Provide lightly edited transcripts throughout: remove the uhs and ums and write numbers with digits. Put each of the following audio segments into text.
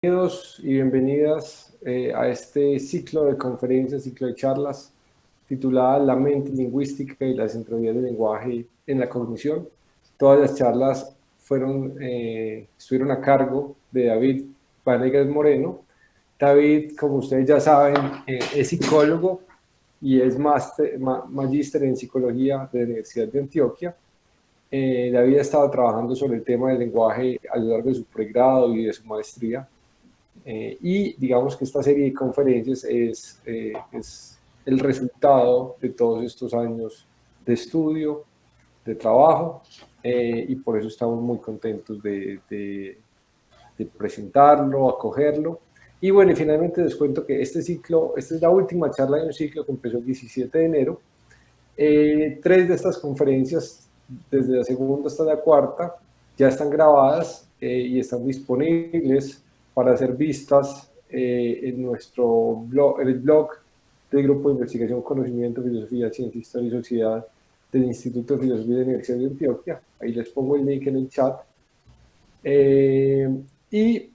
Bienvenidos y bienvenidas a este ciclo de conferencias, ciclo de charlas titulada La mente lingüística y las centralidades del lenguaje en la cognición. Todas las charlas estuvieron a cargo de David Vanegas Moreno. David, como ustedes ya saben, es psicólogo y es magíster en psicología de la Universidad de Antioquia. David ha estado trabajando sobre el tema del lenguaje a lo largo de su pregrado y de su maestría. Y digamos que esta serie de conferencias es el resultado de todos estos años de estudio, de trabajo, y por eso estamos muy contentos de presentarlo, acogerlo. Y bueno, y finalmente les cuento que esta es la última charla de un ciclo que empezó el 17 de enero. 3 de estas conferencias, desde la segunda hasta la cuarta, ya están grabadas y están disponibles para ser vistas en nuestro blog, en el blog del Grupo de Investigación, Conocimiento, Filosofía, Ciencia, Historia y Sociedad del Instituto de Filosofía de la Universidad de Antioquia. Ahí les pongo el link en el chat. Y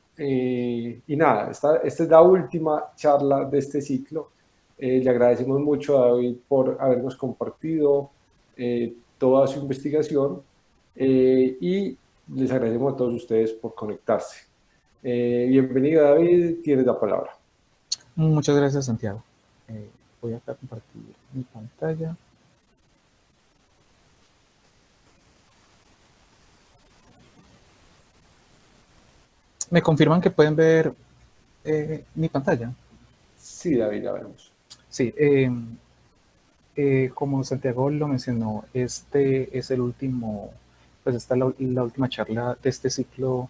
nada, esta es la última charla de este ciclo. Le agradecemos mucho a David por habernos compartido toda su investigación y les agradecemos a todos ustedes por conectarse. Bienvenido, David, tienes la palabra. Muchas gracias, Santiago. Voy a compartir mi pantalla. ¿Me confirman que pueden ver mi pantalla? Sí, David, la vemos. Sí, como Santiago lo mencionó, este es el último, pues esta es la última charla de este ciclo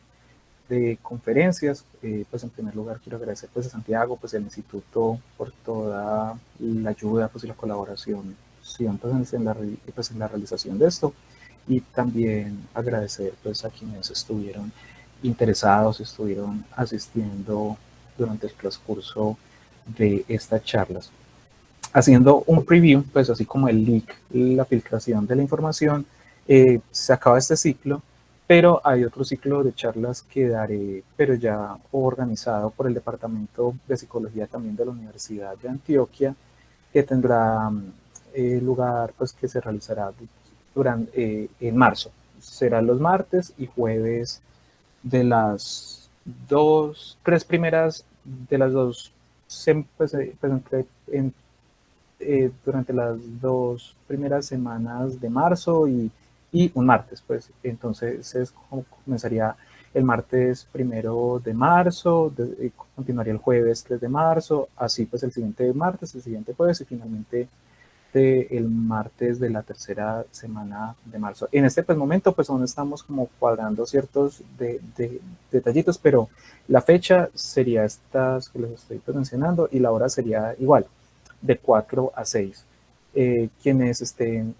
de conferencias. Pues en primer lugar quiero agradecer pues a Santiago, pues al instituto por toda la ayuda pues y la colaboración pues, en la realización de esto, y también agradecer pues a quienes estuvieron interesados, estuvieron asistiendo durante el transcurso de estas charlas. Haciendo un preview, pues así como el leak, la filtración de la información, se acaba este ciclo, pero hay otro ciclo de charlas que daré, pero ya organizado por el Departamento de Psicología también de la Universidad de Antioquia, que tendrá lugar, pues que se realizará en marzo. Será los martes y jueves de las tres primeras, de las dos, pues, durante las 2 primeras semanas de marzo y un martes, pues entonces comenzaría el martes 1 de marzo, continuaría el jueves 3 de marzo, así pues el siguiente martes, el siguiente jueves y finalmente el martes de la tercera semana de marzo. En este pues, momento pues aún estamos como cuadrando ciertos detallitos, pero la fecha sería estas que les estoy pues, mencionando y la hora sería igual, de 4 a 6. Quienes estén,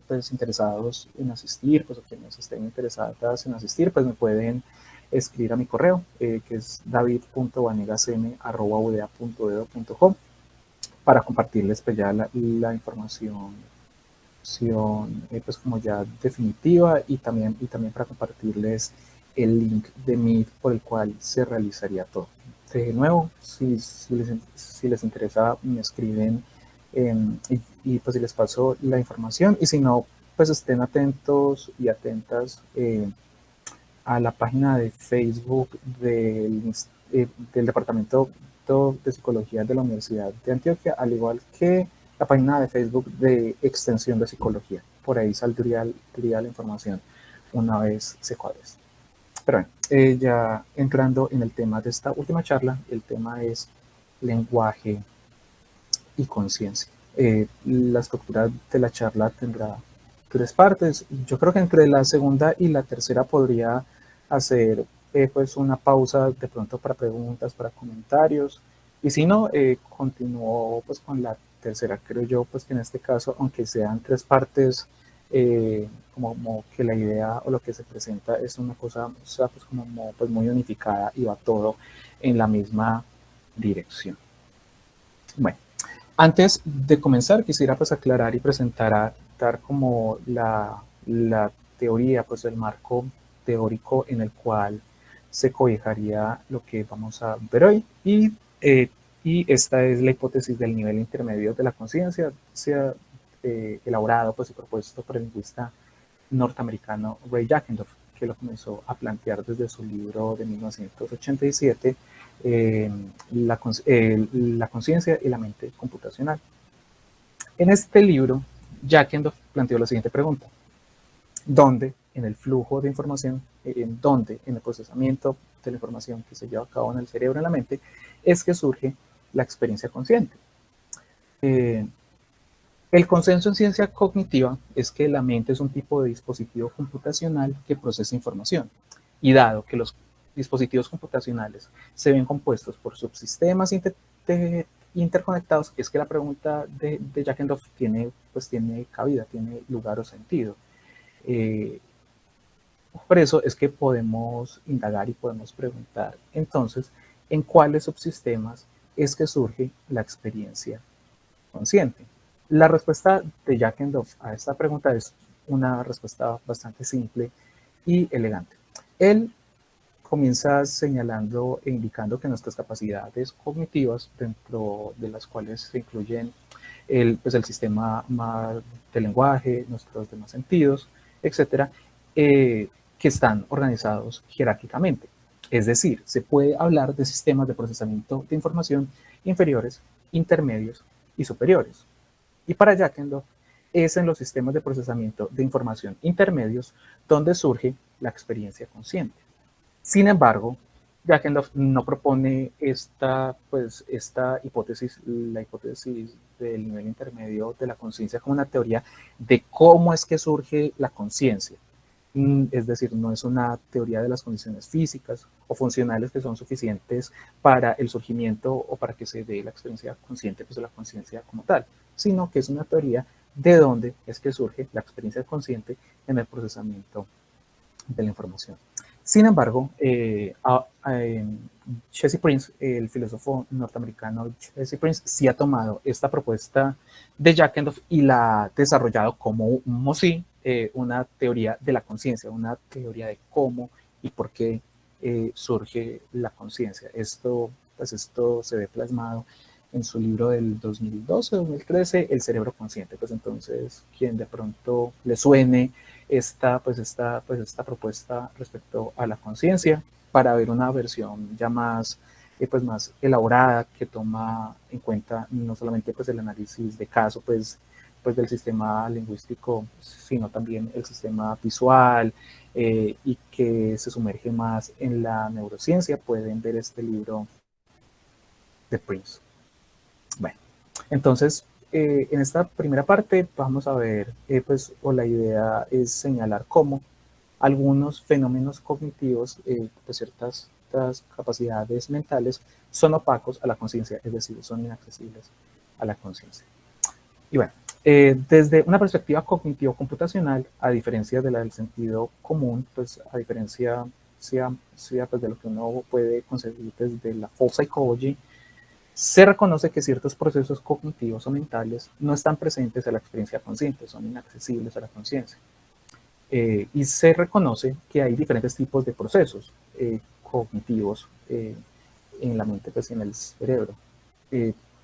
pues, interesados en asistir, pues, o quienes estén interesadas en asistir, pues me pueden escribir a mi correo, que es david.vanegasm@udea.edu.co, para compartirles pues ya la información pues como ya definitiva, y también para compartirles el link de Meet por el cual se realizaría todo. De nuevo, si les interesa, me escriben y pues les paso la información, y si no, pues estén atentos y atentas a la página de Facebook del Departamento de Psicología de la Universidad de Antioquia, al igual que la página de Facebook de Extensión de Psicología. Por ahí saldría la información una vez se cuadre. Pero bueno, ya entrando en el tema de esta última charla, el tema es lenguaje y conciencia. La estructura de la charla tendrá 3 partes. Yo creo que entre la segunda y la tercera podría hacer pues una pausa de pronto para preguntas, para comentarios, y si no, continúo pues con la tercera. Creo yo pues que en este caso, aunque sean 3 partes, como que la idea o lo que se presenta es una cosa, o sea, pues como pues muy unificada y va todo en la misma dirección. Bueno, antes de comenzar quisiera pues aclarar y dar como la teoría, pues el marco teórico en el cual se cobijaría lo que vamos a ver hoy, y esta es la hipótesis del nivel intermedio de la conciencia, elaborado pues, y propuesto por el lingüista norteamericano Ray Jackendorf, que lo comenzó a plantear desde su libro de 1987, la conciencia y la mente computacional. En este libro, Jackendorf planteó la siguiente pregunta: ¿dónde en el flujo de información, dónde en el procesamiento de la información que se lleva a cabo en el cerebro, en la mente, es que surge la experiencia consciente? El consenso en ciencia cognitiva es que la mente es un tipo de dispositivo computacional que procesa información, y dado que los dispositivos computacionales se ven compuestos por subsistemas interconectados, es que la pregunta de Jackendorf tiene cabida, tiene lugar o sentido. Por eso es que podemos indagar y podemos preguntar, entonces, ¿en cuáles subsistemas es que surge la experiencia consciente? La respuesta de Jackendorf a esta pregunta es una respuesta bastante simple y elegante. Él comienza señalando e indicando que nuestras capacidades cognitivas, dentro de las cuales se incluyen el sistema del lenguaje, nuestros demás sentidos, etcétera, que están organizados jerárquicamente. Es decir, se puede hablar de sistemas de procesamiento de información inferiores, intermedios y superiores. Y para Jackendorf es en los sistemas de procesamiento de información intermedios donde surge la experiencia consciente. Sin embargo, Jackendorf no propone esta hipótesis, la hipótesis del nivel intermedio de la conciencia, como una teoría de cómo es que surge la conciencia. Es decir, no es una teoría de las condiciones físicas o funcionales que son suficientes para el surgimiento o para que se dé la experiencia consciente, pues de la conciencia como tal, sino que es una teoría de dónde es que surge la experiencia consciente en el procesamiento de la información. Sin embargo, Jesse Prince, el filósofo norteamericano Jesse Prince, sí ha tomado esta propuesta de Jackendorf y la ha desarrollado como una teoría de la conciencia, una teoría de cómo y por qué surge la conciencia. Esto se ve plasmado en su libro del 2012-2013, El cerebro consciente. Pues entonces, quien de pronto le suene esta propuesta respecto a la conciencia, para ver una versión ya más elaborada, que toma en cuenta no solamente el análisis de caso del sistema lingüístico, sino también el sistema visual, y que se sumerge más en la neurociencia, pueden ver este libro de Prince. Bueno, entonces, en esta primera parte vamos a ver, la idea es señalar cómo algunos fenómenos cognitivos, ciertas capacidades mentales, son opacos a la conciencia, es decir, son inaccesibles a la conciencia. Y bueno, desde una perspectiva cognitivo-computacional, a diferencia de la del sentido común, a diferencia de lo que uno puede conseguir desde la full psychology, se reconoce que ciertos procesos cognitivos o mentales no están presentes en la experiencia consciente, son inaccesibles a la conciencia. Y se reconoce que hay diferentes tipos de procesos cognitivos en la mente, en el cerebro.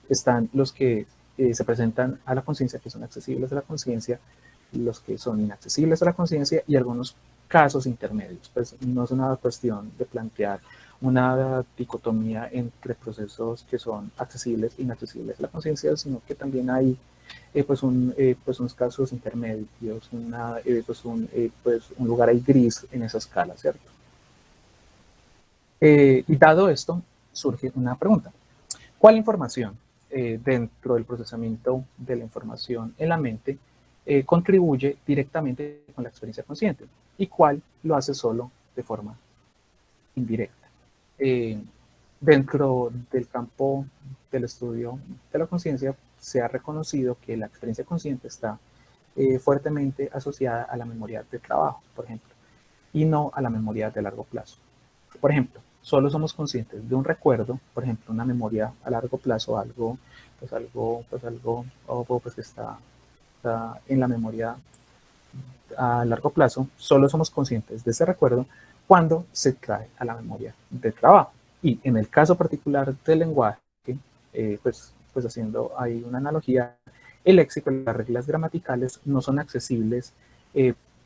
Están los que se presentan a la conciencia, que son accesibles a la conciencia, los que son inaccesibles a la conciencia, y algunos casos intermedios. Pues no es una cuestión de plantear una dicotomía entre procesos que son accesibles e inaccesibles a la conciencia, sino que también hay unos casos intermedios, un lugar ahí gris en esa escala, ¿cierto? Y dado esto, surge una pregunta: ¿cuál información dentro del procesamiento de la información en la mente contribuye directamente con la experiencia consciente y cuál lo hace solo de forma indirecta? Dentro del campo del estudio de la conciencia, se ha reconocido que la experiencia consciente está fuertemente asociada a la memoria de trabajo, por ejemplo, y no a la memoria de largo plazo. Por ejemplo, solo somos conscientes de un recuerdo, por ejemplo, una memoria a largo plazo, algo que está en la memoria a largo plazo. Solo somos conscientes de ese recuerdo cuando se trae a la memoria de trabajo. Y en el caso particular del lenguaje, pues haciendo ahí una analogía, el léxico y las reglas gramaticales no son accesibles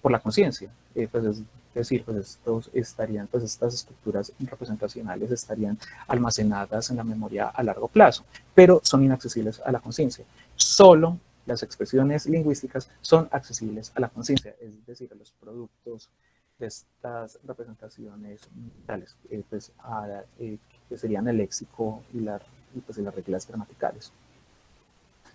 por la conciencia. Pues es decir, pues estos estarían, pues estas estructuras representacionales estarían almacenadas en la memoria a largo plazo, pero son inaccesibles a la conciencia. Solo las expresiones lingüísticas son accesibles a la conciencia, es decir, a los productos de estas representaciones mentales, que serían el léxico y las reglas gramaticales.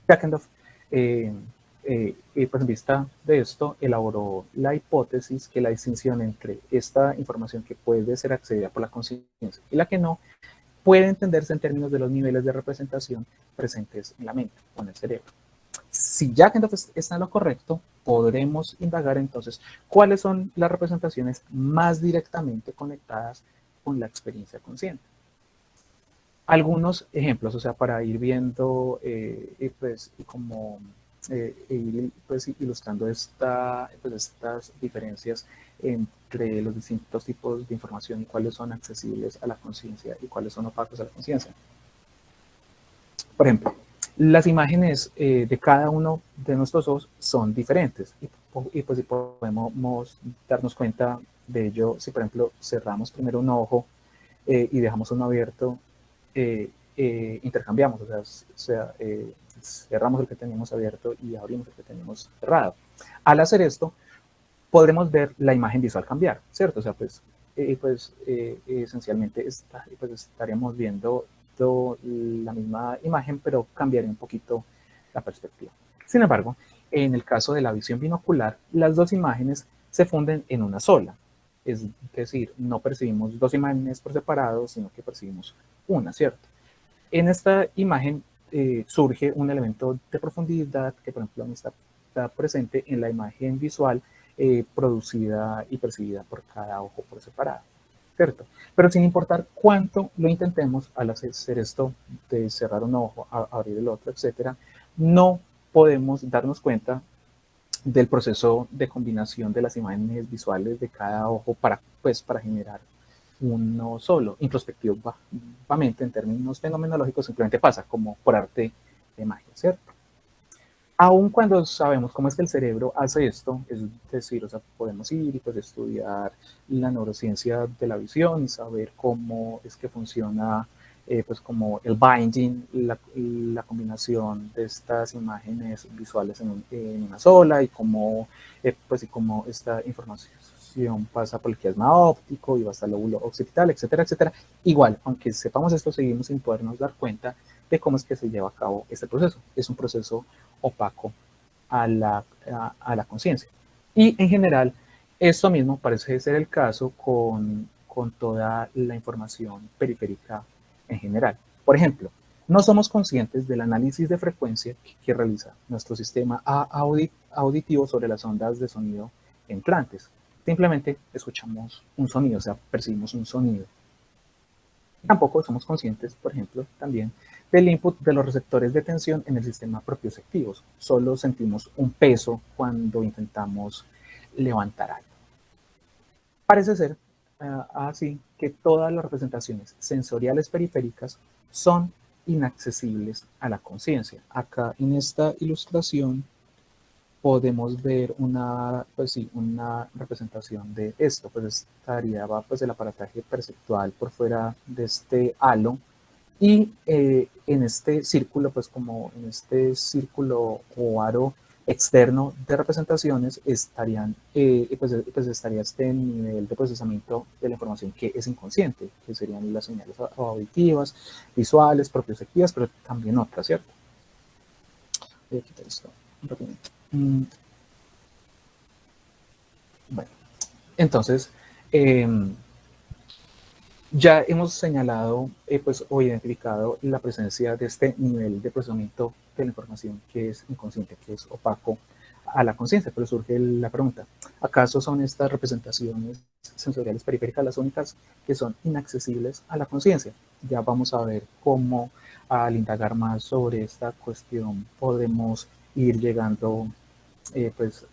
Jackendorf, pues en vista de esto, elaboró la hipótesis que la distinción entre esta información que puede ser accedida por la conciencia y la que no puede entenderse en términos de los niveles de representación presentes en la mente o en el cerebro. Si Jackendorf está en lo correcto, podremos indagar entonces cuáles son las representaciones más directamente conectadas con la experiencia consciente. Algunos ejemplos, o sea, para ir viendo pues, y como ir pues, ilustrando estas diferencias entre los distintos tipos de información y cuáles son accesibles a la conciencia y cuáles son opacos a la conciencia. Por ejemplo, las imágenes de cada uno de nuestros ojos son diferentes y pues si podemos darnos cuenta de ello, si por ejemplo cerramos primero un ojo y dejamos uno abierto, intercambiamos, o sea cerramos el que tenemos abierto y abrimos el que tenemos cerrado. Al hacer esto, podremos ver la imagen visual cambiar, ¿cierto? O sea, esencialmente estaríamos viendo la misma imagen, pero cambiaría un poquito la perspectiva. Sin embargo, en el caso de la visión binocular, las dos imágenes se funden en una sola. Es decir, no percibimos dos imágenes por separado, sino que percibimos una, ¿cierto? En esta imagen surge un elemento de profundidad que, por ejemplo, está presente en la imagen visual producida y percibida por cada ojo por separado, ¿cierto? Pero sin importar cuánto lo intentemos, al hacer esto de cerrar un ojo, abrir el otro, etcétera, no podemos darnos cuenta del proceso de combinación de las imágenes visuales de cada ojo para generar uno solo. Introspectivamente, en términos fenomenológicos, simplemente pasa como por arte de magia, ¿cierto? Aun cuando sabemos cómo es que el cerebro hace esto, es decir, o sea, podemos ir y pues estudiar la neurociencia de la visión y saber cómo es que funciona pues como el binding, la combinación de estas imágenes visuales en una sola y cómo esta información pasa por el quiasma óptico y va hasta el lóbulo occipital, etcétera, etcétera. Igual, aunque sepamos esto, seguimos sin podernos dar cuenta de cómo es que se lleva a cabo este proceso. Es un proceso opaco a la conciencia. Y en general, esto mismo parece ser el caso con toda la información periférica en general. Por ejemplo, no somos conscientes del análisis de frecuencia que realiza nuestro sistema auditivo sobre las ondas de sonido entrantes. Simplemente escuchamos un sonido, o sea, percibimos un sonido. Tampoco somos conscientes, por ejemplo, también del input de los receptores de tensión en el sistema propioceptivos. Solo sentimos un peso cuando intentamos levantar algo. Parece ser así que todas las representaciones sensoriales periféricas son inaccesibles a la conciencia. Acá en esta ilustración podemos ver una representación de esto, pues estaría pues el aparataje perceptual por fuera de este halo y en este círculo, pues como en este círculo o aro externo de representaciones estaría este nivel de procesamiento de la información que es inconsciente, que serían las señales auditivas, visuales, propioceptivas, pero también otras, ¿cierto? Voy a quitar esto un rapidito. Bueno, entonces ya hemos señalado o identificado la presencia de este nivel de procesamiento de la información que es inconsciente, que es opaco a la conciencia, pero surge la pregunta, ¿acaso son estas representaciones sensoriales periféricas las únicas que son inaccesibles a la conciencia? Ya vamos a ver cómo al indagar más sobre esta cuestión podemos ir llegando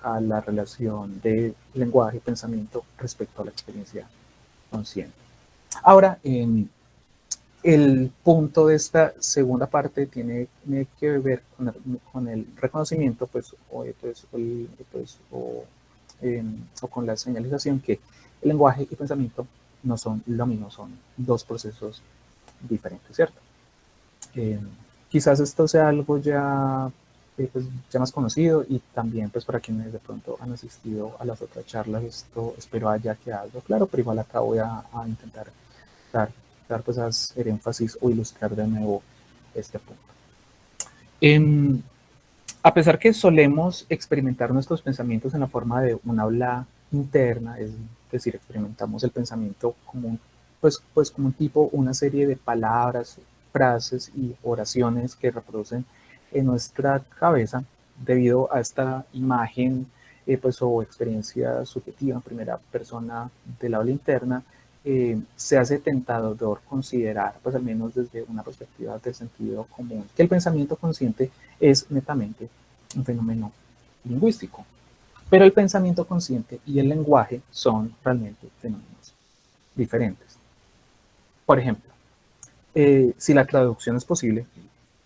a la relación de lenguaje y pensamiento respecto a la experiencia consciente. Ahora, el punto de esta segunda parte tiene que ver con el reconocimiento, pues, o con la señalización que el lenguaje y pensamiento no son lo mismo, son dos procesos diferentes, ¿cierto? Quizás esto sea algo ya, pues, ya más conocido, y también pues para quienes de pronto han asistido a las otras charlas, esto espero haya quedado claro, pero igual acá voy a intentar dar pues hacer énfasis o ilustrar de nuevo este punto. A pesar que solemos experimentar nuestros pensamientos en la forma de un habla interna, es decir, experimentamos el pensamiento como como un tipo, una serie de palabras, frases y oraciones que reproducen en nuestra cabeza debido a esta imagen o experiencia subjetiva en primera persona del habla interna. Se hace tentador considerar, pues al menos desde una perspectiva de sentido común, que el pensamiento consciente es netamente un fenómeno lingüístico. Pero el pensamiento consciente y el lenguaje son realmente fenómenos diferentes. Por ejemplo, si la traducción es posible,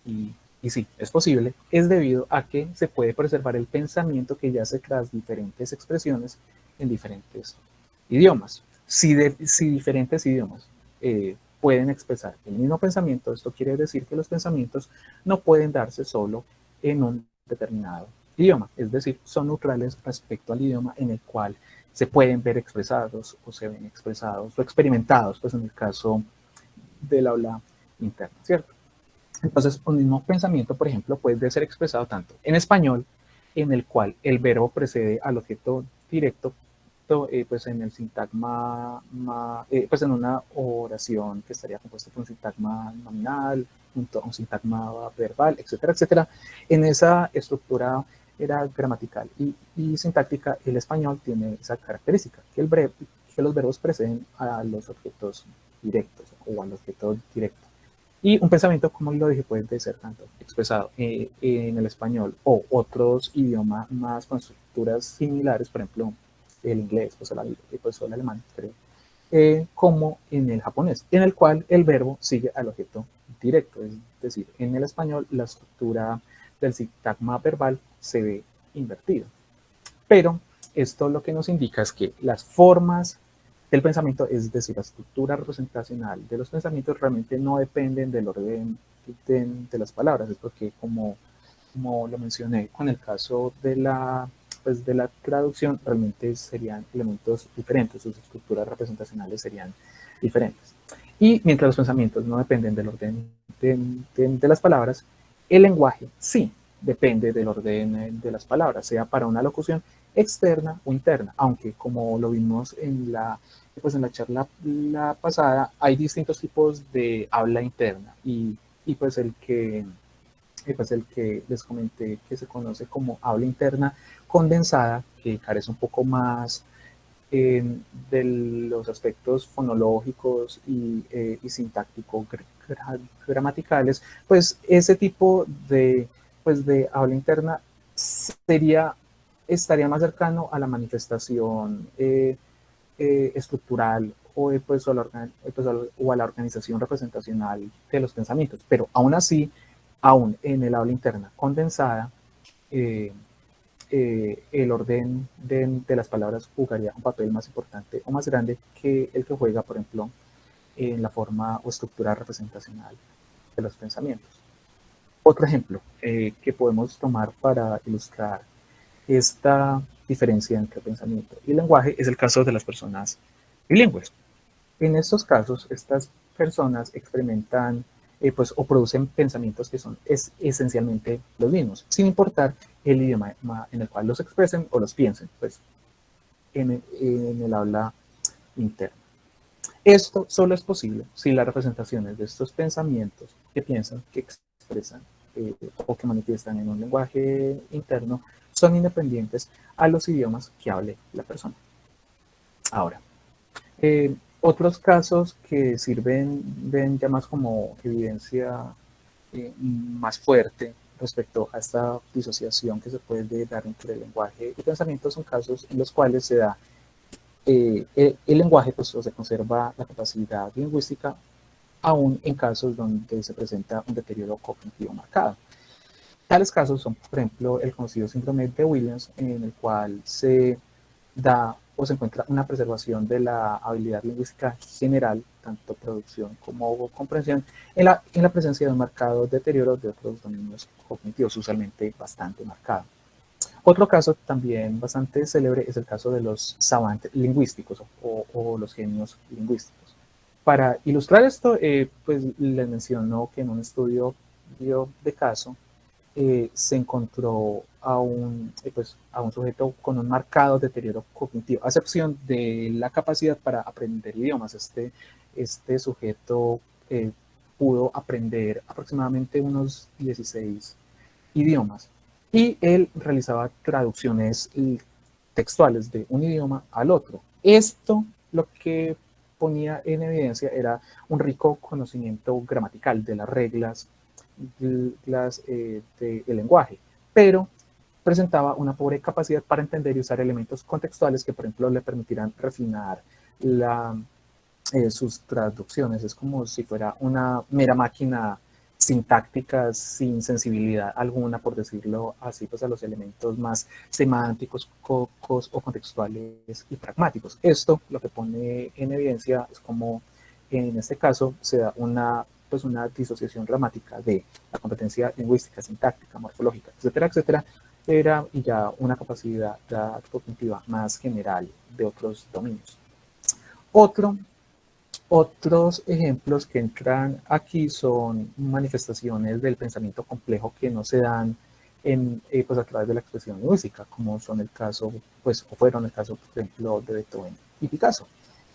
y sí, es posible, es debido a que se puede preservar el pensamiento que yace tras diferentes expresiones en diferentes idiomas. Si diferentes idiomas pueden expresar el mismo pensamiento, esto quiere decir que los pensamientos no pueden darse solo en un determinado idioma, es decir, son neutrales respecto al idioma en el cual se pueden ver expresados o se ven expresados o experimentados, pues en el caso del habla interna, ¿cierto? Entonces, un mismo pensamiento, por ejemplo, puede ser expresado tanto en español, en el cual el verbo precede al objeto directo, pues en el sintagma, pues en una oración que estaría compuesta por un sintagma nominal, un sintagma verbal, etcétera, etcétera. En esa estructura era gramatical y sintáctica, el español tiene esa característica, que los verbos preceden a los objetos directos o al objeto directo. Y un pensamiento, como lo dije, puede ser tanto expresado en el español o otros idiomas más con estructuras similares, por ejemplo, el inglés, pues el alemán, creo, como en el japonés, en el cual el verbo sigue al objeto directo. Es decir, en el español la estructura del sintagma verbal se ve invertida. Pero esto lo que nos indica es que las formas del pensamiento, es decir, la estructura representacional de los pensamientos, realmente no dependen del orden de las palabras. Es porque, como lo mencioné con el caso de de la traducción, realmente serían elementos diferentes, sus estructuras representacionales serían diferentes. Y mientras los pensamientos no dependen del orden de las palabras, el lenguaje sí depende del orden de las palabras, sea para una locución externa o interna, aunque como lo vimos en la charla pasada, hay distintos tipos de habla interna y pues el que les comenté, que se conoce como habla interna condensada, que carece un poco más de los aspectos fonológicos y sintáctico gramaticales, pues ese tipo de habla interna estaría más cercano a la manifestación estructural o a la organización representacional de los pensamientos, pero aún así, aún en el habla interna condensada, el orden de las palabras jugaría un papel más importante o más grande que el que juega, por ejemplo, en la forma o estructura representacional de los pensamientos. Otro ejemplo que podemos tomar para ilustrar esta diferencia entre pensamiento y lenguaje es el caso de las personas bilingües. En estos casos, estas personas experimentan o producen pensamientos que son esencialmente los mismos, sin importar el idioma en el cual los expresen o los piensen, pues en el habla interna. Esto solo es posible si las representaciones de estos pensamientos que piensan, que expresan o que manifiestan en un lenguaje interno son independientes a los idiomas que hable la persona. Ahora, otros casos que ven ya más como evidencia más fuerte respecto a esta disociación que se puede dar entre el lenguaje y pensamiento son casos en los cuales se da el lenguaje pues, se conserva la capacidad lingüística aún en casos donde se presenta un deterioro cognitivo marcado. Tales casos son, por ejemplo, el conocido síndrome de Williams, en el cual se da o se encuentra una preservación de la habilidad lingüística general, tanto producción como comprensión, en la presencia de un marcado deterioro de otros dominios cognitivos, usualmente bastante marcado. Otro caso también bastante célebre es el caso de los savantes lingüísticos o los genios lingüísticos. Para ilustrar esto, pues les menciono que en un estudio de caso se encontró pues, a un sujeto con un marcado deterioro cognitivo, a excepción de la capacidad para aprender idiomas. Este sujeto pudo aprender aproximadamente unos 16 idiomas y él realizaba traducciones textuales de un idioma al otro. Esto lo que ponía en evidencia era un rico conocimiento gramatical de las reglas del lenguaje, pero presentaba una pobre capacidad para entender y usar elementos contextuales que, por ejemplo, le permitirán refinar sus traducciones. Es como si fuera una mera máquina sintáctica sin sensibilidad alguna, por decirlo así, pues a los elementos más semánticos, o contextuales y pragmáticos. Esto lo que pone en evidencia es como en este caso se da pues una disociación gramática de la competencia lingüística, sintáctica, morfológica, etcétera, etcétera, era ya una capacidad cognitiva más general de otros dominios. Otros ejemplos que entran aquí son manifestaciones del pensamiento complejo que no se dan pues a través de la expresión lingüística, como son el caso, pues, o fueron el caso, por ejemplo, de Beethoven y Picasso,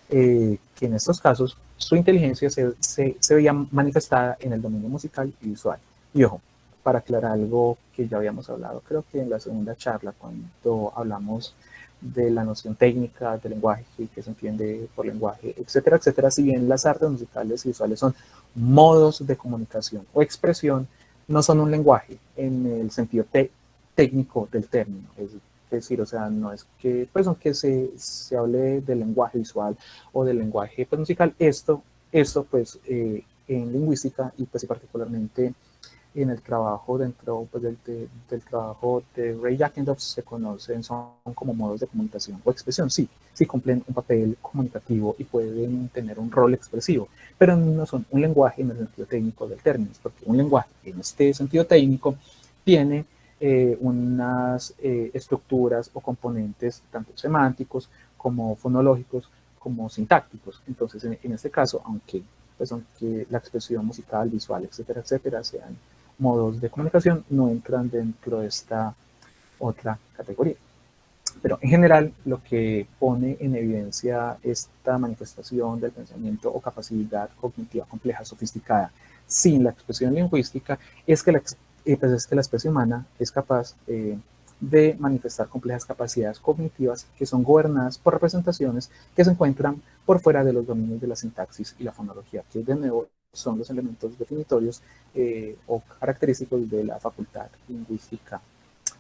que en estos casos su inteligencia se veía manifestada en el dominio musical y visual. Y ojo, para aclarar algo que ya habíamos hablado, creo que en la segunda charla, cuando hablamos de la noción técnica del lenguaje, que se entiende por lenguaje, etcétera, etcétera. Si bien las artes musicales y visuales son modos de comunicación o expresión, no son un lenguaje en el sentido técnico del término. Es decir, o sea, no es que, pues, aunque se hable del lenguaje visual o del lenguaje pues, musical, esto pues, en lingüística y pues y particularmente en el trabajo dentro pues, del trabajo de Ray Jackendoff se conocen, son como modos de comunicación o expresión, sí cumplen un papel comunicativo y pueden tener un rol expresivo, pero no son un lenguaje en el sentido técnico del término, porque un lenguaje en este sentido técnico tiene unas estructuras o componentes tanto semánticos como fonológicos como sintácticos. Entonces, en este caso, aunque la expresión musical, visual, etcétera, etcétera, sean modos de comunicación, no entran dentro de esta otra categoría. Pero en general, lo que pone en evidencia esta manifestación del pensamiento o capacidad cognitiva compleja, sofisticada, sin la expresión lingüística, es que la especie humana es capaz de manifestar complejas capacidades cognitivas que son gobernadas por representaciones que se encuentran por fuera de los dominios de la sintaxis y la fonología, que de nuevo son los elementos definitorios o característicos de la facultad lingüística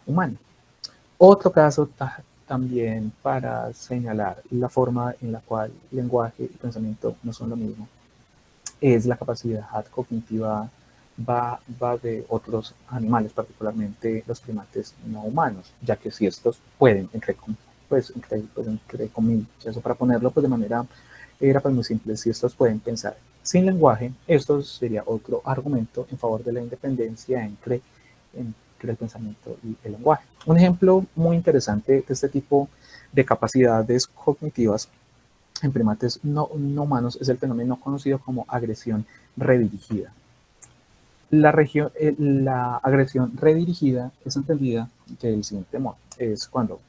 humana. Otro caso también para señalar la forma en la cual lenguaje y pensamiento no son lo mismo es la capacidad cognitiva va de otros animales, particularmente los primates no humanos, ya que si estos pueden, entre comillas, eso para ponerlo pues, de manera era pues, muy simple, si estos pueden pensar sin lenguaje, esto sería otro argumento en favor de la independencia entre el pensamiento y el lenguaje. Un ejemplo muy interesante de este tipo de capacidades cognitivas en primates no humanos es el fenómeno conocido como agresión redirigida. La agresión redirigida es entendida del siguiente modo. Es cuando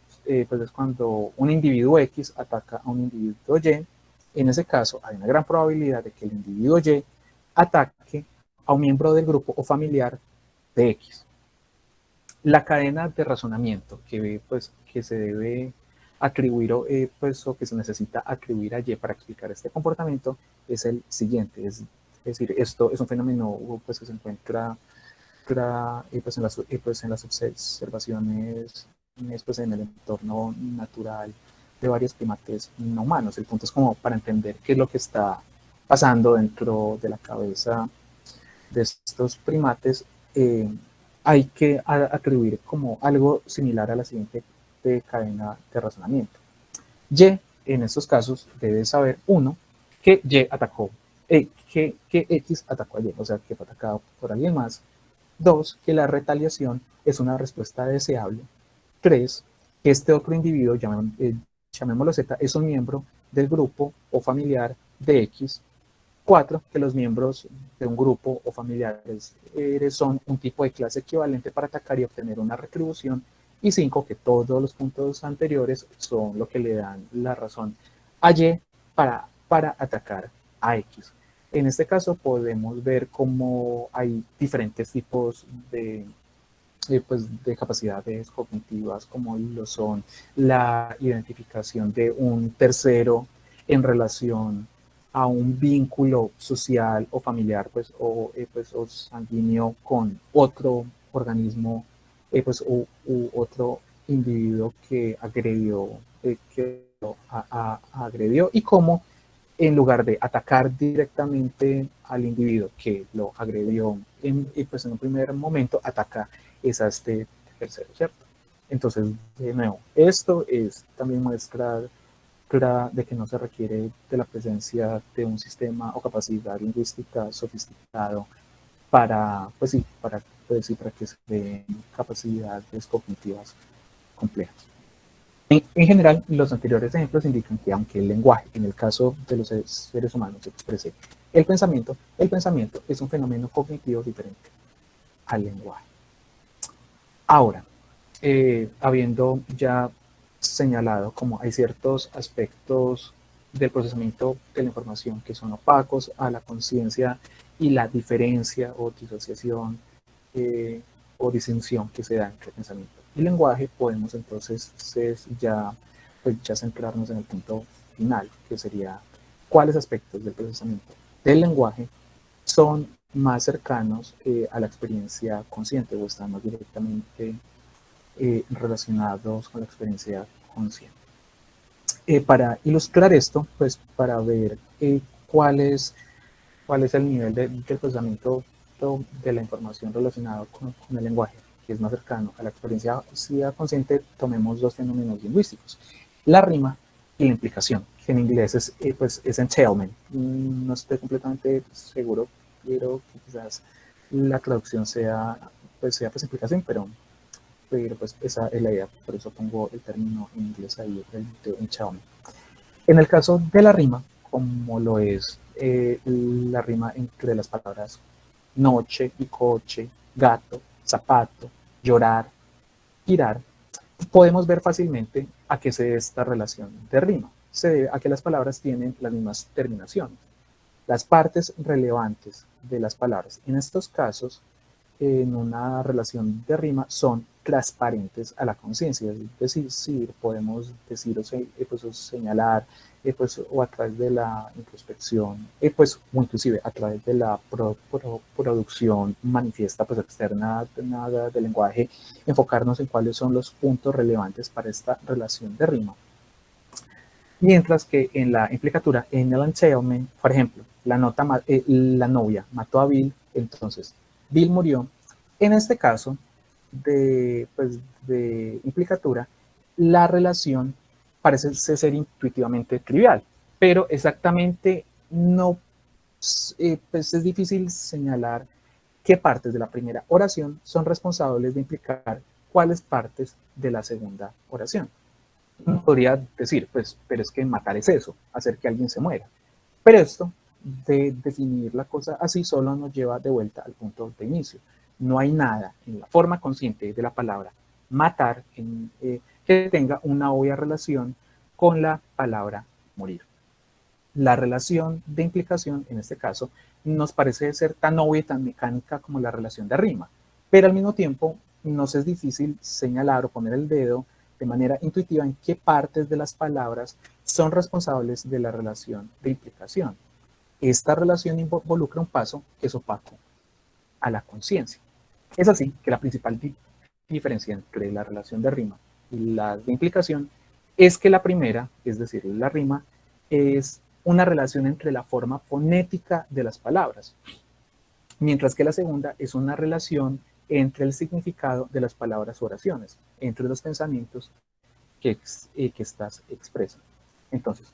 un individuo X ataca a un individuo Y. En ese caso, hay una gran probabilidad de que el individuo Y ataque a un miembro del grupo o familiar de X. La cadena de razonamiento que se debe atribuir o que se necesita atribuir a Y para explicar este comportamiento es el siguiente. Es decir, esto es un fenómeno pues, que se encuentra en las observaciones pues, en el entorno natural de varios primates no humanos. El punto es como para entender qué es lo que está pasando dentro de la cabeza de estos primates, hay que atribuir como algo similar a la siguiente cadena de razonamiento. Y en estos casos debe saber, uno, que Y atacó, que X atacó a Y, o sea, que fue atacado por alguien más. Dos, que la retaliación es una respuesta deseable. Tres, que este otro individuo, llamémoslo Z, es un miembro del grupo o familiar de X. Cuatro, que los miembros de un grupo o familiares son un tipo de clase equivalente para atacar y obtener una retribución. Y cinco, que todos los puntos anteriores son lo que le dan la razón a Y para atacar a X. En este caso podemos ver cómo hay diferentes tipos de capacidades cognitivas, como lo son la identificación de un tercero en relación a un vínculo social o familiar, o sanguíneo con otro organismo, u otro individuo que agredió, agredió, y cómo en lugar de atacar directamente al individuo que lo agredió en un primer momento, ataca es a este tercero, ¿cierto? Entonces, de nuevo, esto es también muestra clara de que no se requiere de la presencia de un sistema o capacidad lingüística sofisticado para que se den capacidades cognitivas complejas. En general, los anteriores ejemplos indican que aunque el lenguaje, en el caso de los seres humanos, exprese el pensamiento es un fenómeno cognitivo diferente al lenguaje. Ahora, habiendo ya señalado como hay ciertos aspectos del procesamiento de la información que son opacos a la conciencia y la diferencia o disociación o distinción que se da entre pensamiento y lenguaje, podemos entonces ya centrarnos en el punto final, que sería cuáles aspectos del procesamiento del lenguaje son más cercanos a la experiencia consciente o están más directamente relacionados con la experiencia consciente. Para ilustrar esto, pues para ver cuál es el nivel del procesamiento de la información relacionada con el lenguaje, que es más cercano a la experiencia consciente, tomemos dos fenómenos lingüísticos: la rima y la implicación, que en inglés es entailment. No estoy completamente seguro, pero quizás la traducción sea implicación, pero pues esa es la idea, por eso pongo el término en inglés ahí, el de entailment. En el caso de la rima, como lo es la rima entre las palabras noche y coche, gato, zapato, llorar, girar, podemos ver fácilmente a qué se debe esta relación de rima. Se debe a que las palabras tienen las mismas terminaciones. Las partes relevantes de las palabras en estos casos, en una relación de rima, son transparentes a la conciencia, es decir, podemos decir o señalar o a través de la introspección, o inclusive a través de la producción manifiesta externa del lenguaje, enfocarnos en cuáles son los puntos relevantes para esta relación de rima. Mientras que en la implicatura, en el entailment, por ejemplo, la novia mató a Bill, entonces Bill murió. En este caso de implicatura, la relación parece ser intuitivamente trivial, pero exactamente no, es difícil señalar qué partes de la primera oración son responsables de implicar cuáles partes de la segunda oración. Uno podría decir, pero es que matar es eso, hacer que alguien se muera. Pero esto de definir la cosa así solo nos lleva de vuelta al punto de inicio. No hay nada en la forma consciente de la palabra matar que tenga una obvia relación con la palabra morir. La relación de implicación, en este caso, nos parece ser tan obvia y tan mecánica como la relación de rima, pero al mismo tiempo nos es difícil señalar o poner el dedo de manera intuitiva en qué partes de las palabras son responsables de la relación de implicación. Esta relación involucra un paso que es opaco a la conciencia. Es así que la principal diferencia entre la relación de rima y la de implicación es que la primera, es decir, la rima, es una relación entre la forma fonética de las palabras, mientras que la segunda es una relación entre el significado de las palabras o oraciones, entre los pensamientos que estás expresando. Entonces,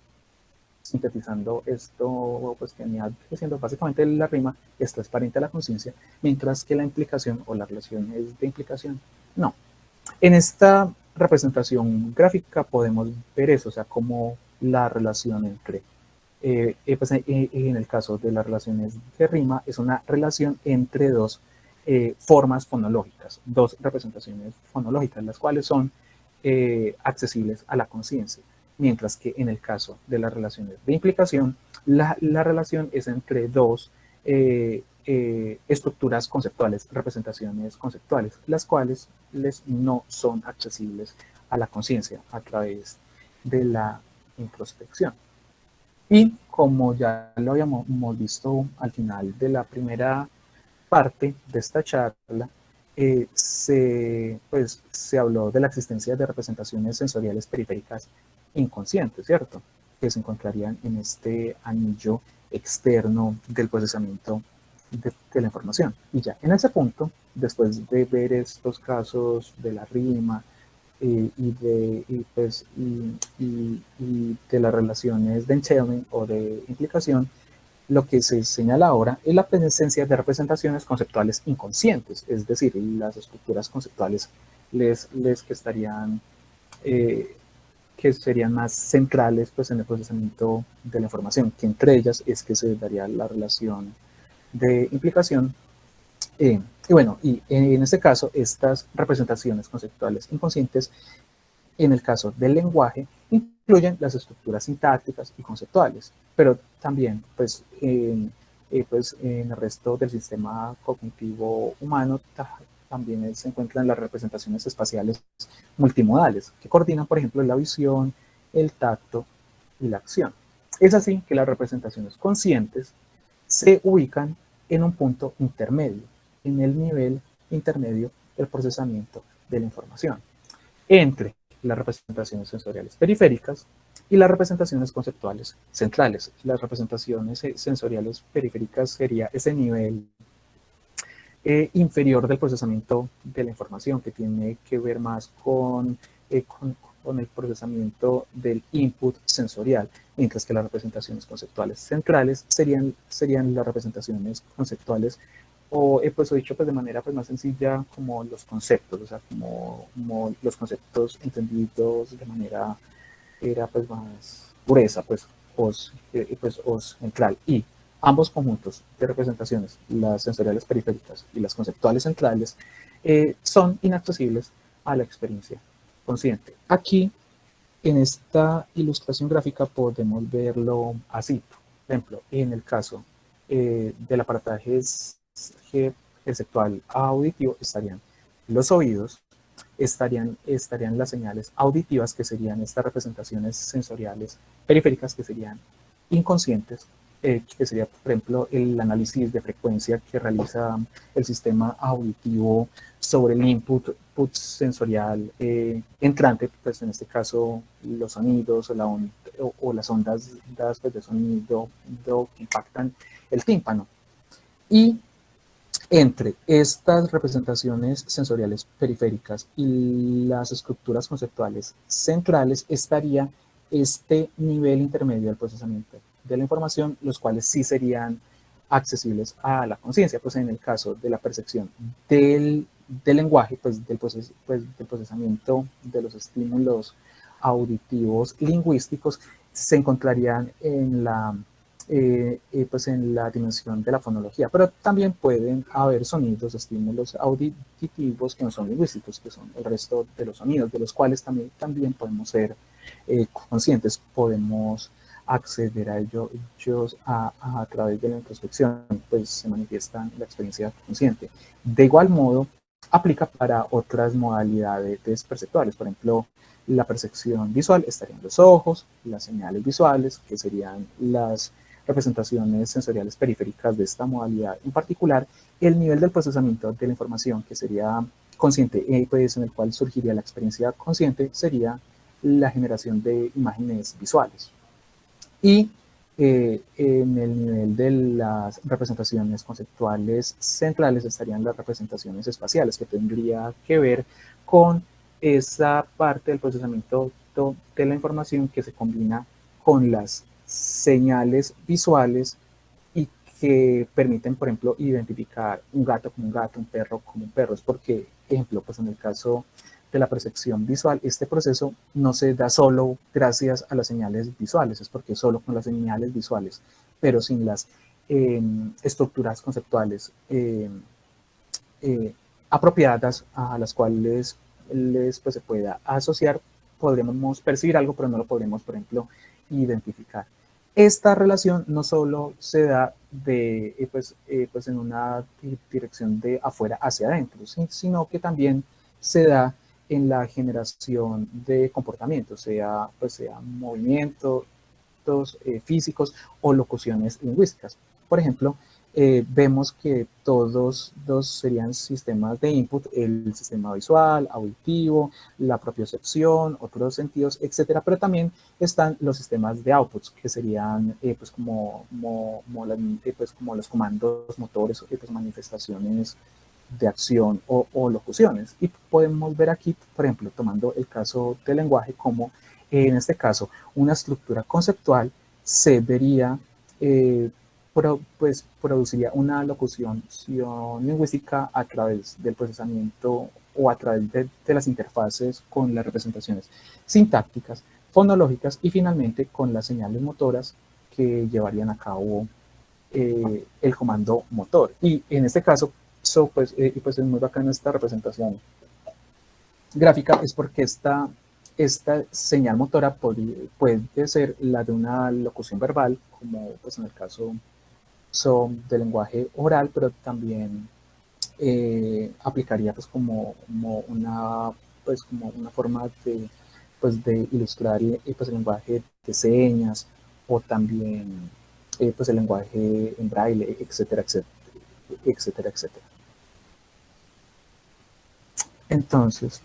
sintetizando esto, pues que venía diciendo, básicamente la rima es transparente a la conciencia, mientras que la implicación o la relación es de implicación, no. En esta representación gráfica podemos ver eso, o sea, como la relación entre, pues, en el caso de las relaciones de rima, es una relación entre dos formas fonológicas, dos representaciones fonológicas, las cuales son accesibles a la conciencia. Mientras que en el caso de las relaciones de implicación, la relación es entre dos estructuras conceptuales, representaciones conceptuales, las cuales no son accesibles a la conciencia a través de la introspección. Y como ya lo habíamos visto al final de la primera parte de esta charla, se habló de la existencia de representaciones sensoriales periféricas inconscientes, ¿cierto? Que se encontrarían en este anillo externo del procesamiento de la información. Y ya en ese punto, después de ver estos casos de la rima y de las relaciones de entailment o de implicación, lo que se señala ahora es la presencia de representaciones conceptuales inconscientes, es decir, las estructuras conceptuales que estarían, que serían más centrales pues, en el procesamiento de la información, que entre ellas es que se daría la relación de implicación. Y bueno, y en este caso, estas representaciones conceptuales inconscientes, en el caso del lenguaje, incluyen las estructuras sintácticas y conceptuales, pero también pues, en el resto del sistema cognitivo humano también se encuentran las representaciones espaciales multimodales, que coordinan, por ejemplo, la visión, el tacto y la acción. Es así que las representaciones conscientes se ubican en un punto intermedio, en el nivel intermedio del procesamiento de la información, entre las representaciones sensoriales periféricas y las representaciones conceptuales centrales. Las representaciones sensoriales periféricas sería ese nivel inferior del procesamiento de la información, que tiene que ver más con el procesamiento del input sensorial, mientras que las representaciones conceptuales centrales serían las representaciones conceptuales o pues dicho pues de manera pues más sencilla como los conceptos, o sea, como los conceptos entendidos de manera era pues más pureza pues os central, y ambos conjuntos de representaciones, las sensoriales periféricas y las conceptuales centrales, son inaccesibles a la experiencia consciente. Aquí en esta ilustración gráfica podemos verlo así. Por ejemplo, en el caso del aparataje conceptual auditivo estarían los oídos, estarían las señales auditivas, que serían estas representaciones sensoriales periféricas, que serían inconscientes, que sería, por ejemplo, el análisis de frecuencia que realiza el sistema auditivo sobre el input sensorial entrante, pues en este caso los sonidos o las ondas pues, de sonido que impactan el tímpano. Y entre estas representaciones sensoriales periféricas y las estructuras conceptuales centrales estaría este nivel intermedio del procesamiento de la información, los cuales sí serían accesibles a la conciencia, pues en el caso de la percepción del lenguaje, pues del procesamiento de los estímulos auditivos lingüísticos, se encontrarían en la pues en la dimensión de la fonología, pero también pueden haber sonidos, estímulos auditivos que no son lingüísticos, que son el resto de los sonidos, de los cuales también podemos ser conscientes, podemos acceder a ellos a través de la introspección, pues se manifiesta en la experiencia consciente. De igual modo, aplica para otras modalidades perceptuales, por ejemplo, la percepción visual estarían los ojos, las señales visuales, que serían las representaciones sensoriales periféricas de esta modalidad en particular, el nivel del procesamiento de la información, que sería consciente, pues en el cual surgiría la experiencia consciente, sería la generación de imágenes visuales. Y en el nivel de las representaciones conceptuales centrales estarían las representaciones espaciales, que tendría que ver con esa parte del procesamiento de la información que se combina con las señales visuales y que permiten, por ejemplo, identificar un gato como un gato, un perro como un perro. Es porque, ejemplo, pues en el caso de la percepción visual, este proceso no se da solo gracias a las señales visuales, es porque solo con las señales visuales, pero sin las estructuras conceptuales apropiadas a las cuales pues, se pueda asociar, podremos percibir algo, pero no lo podremos, por ejemplo, identificar. Esta relación no solo se da pues en una dirección de afuera hacia adentro, sino que también se da en la generación de comportamientos, sea movimientos físicos o locuciones lingüísticas. Por ejemplo, vemos que todos serían sistemas de input, el sistema visual, auditivo, la propiocepción, otros sentidos, etcétera, pero también están los sistemas de outputs, que serían pues como los comandos motores, pues manifestaciones de acción o locuciones. Y podemos ver aquí, por ejemplo, tomando el caso del lenguaje, como en este caso una estructura conceptual se vería, pues produciría una locución lingüística a través del procesamiento o a través de las interfaces con las representaciones sintácticas, fonológicas y finalmente con las señales motoras que llevarían a cabo el comando motor. Y en este caso, pues es muy bacana esta representación gráfica, es porque esta señal motora puede ser la de una locución verbal, como pues en el caso del lenguaje oral, pero también aplicaría pues como una forma de ilustrar pues el lenguaje de señas o también pues el lenguaje en braille, etcétera, etcétera, etcétera, etcétera. Entonces,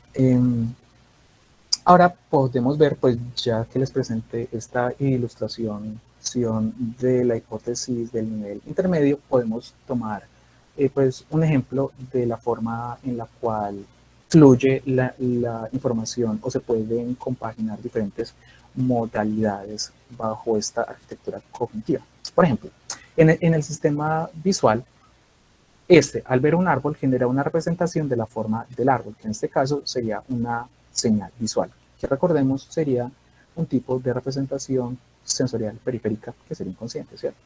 ahora podemos ver, pues ya que les presenté esta ilustración de la hipótesis del nivel intermedio, podemos tomar pues un ejemplo de la forma en la cual fluye la información o se pueden compaginar diferentes modalidades bajo esta arquitectura cognitiva. Por ejemplo, en el sistema visual, al ver un árbol, genera una representación de la forma del árbol, que en este caso sería una señal visual, que recordemos sería un tipo de representación sensorial periférica que sería inconsciente, ¿cierto?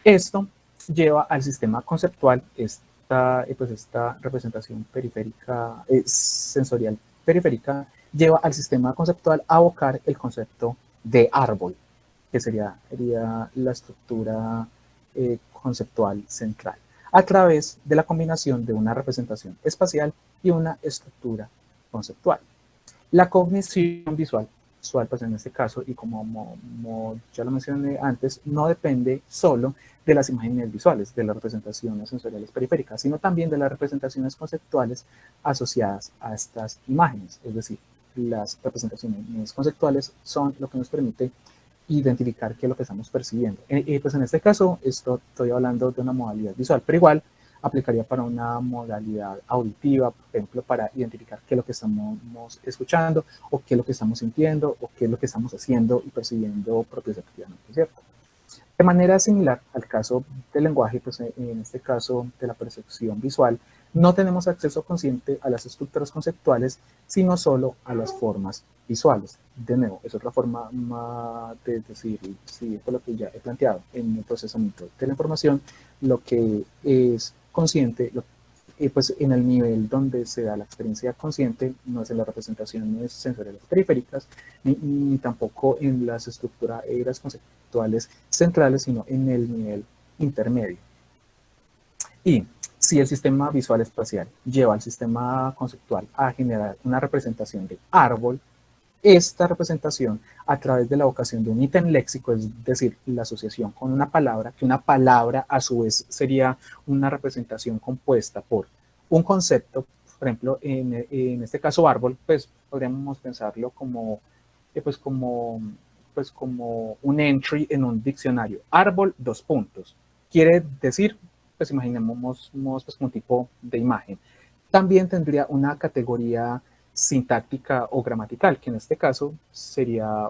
Esto lleva al sistema conceptual, esta representación periférica, sensorial periférica, lleva al sistema conceptual a evocar el concepto de árbol, que sería la estructura conceptual central, a través de la combinación de una representación espacial y una estructura conceptual. La cognición visual, pues en este caso, y como ya lo mencioné antes, no depende solo de las imágenes visuales, de las representaciones sensoriales periféricas, sino también de las representaciones conceptuales asociadas a estas imágenes. Es decir, las representaciones conceptuales son lo que nos permite identificar qué es lo que estamos percibiendo. Pues en este caso, estoy hablando de una modalidad visual, pero igual aplicaría para una modalidad auditiva, por ejemplo, para identificar qué es lo que estamos escuchando, o qué es lo que estamos sintiendo, o qué es lo que estamos haciendo y percibiendo propioceptivamente, ¿cierto? De manera similar al caso del lenguaje, pues en este caso de la percepción visual, no tenemos acceso consciente a las estructuras conceptuales, sino solo a las formas visuales. De nuevo, es otra forma de decir, sí, esto es lo que ya he planteado en el procesamiento de la información, lo que es consciente, pues en el nivel donde se da la experiencia consciente, no es en las representaciones sensoriales periféricas, ni tampoco en las estructuras conceptuales centrales, sino en el nivel intermedio. Y si el sistema visual espacial lleva al sistema conceptual a generar una representación de árbol, esta representación a través de la evocación de un ítem léxico, es decir, la asociación con una palabra, que una palabra a su vez sería una representación compuesta por un concepto, por ejemplo, en este caso árbol, pues podríamos pensarlo como, como un entry en un diccionario. Árbol, dos puntos. Quiere decir, pues imaginemos pues, como un tipo de imagen. También tendría una categoría sintáctica o gramatical, que en este caso sería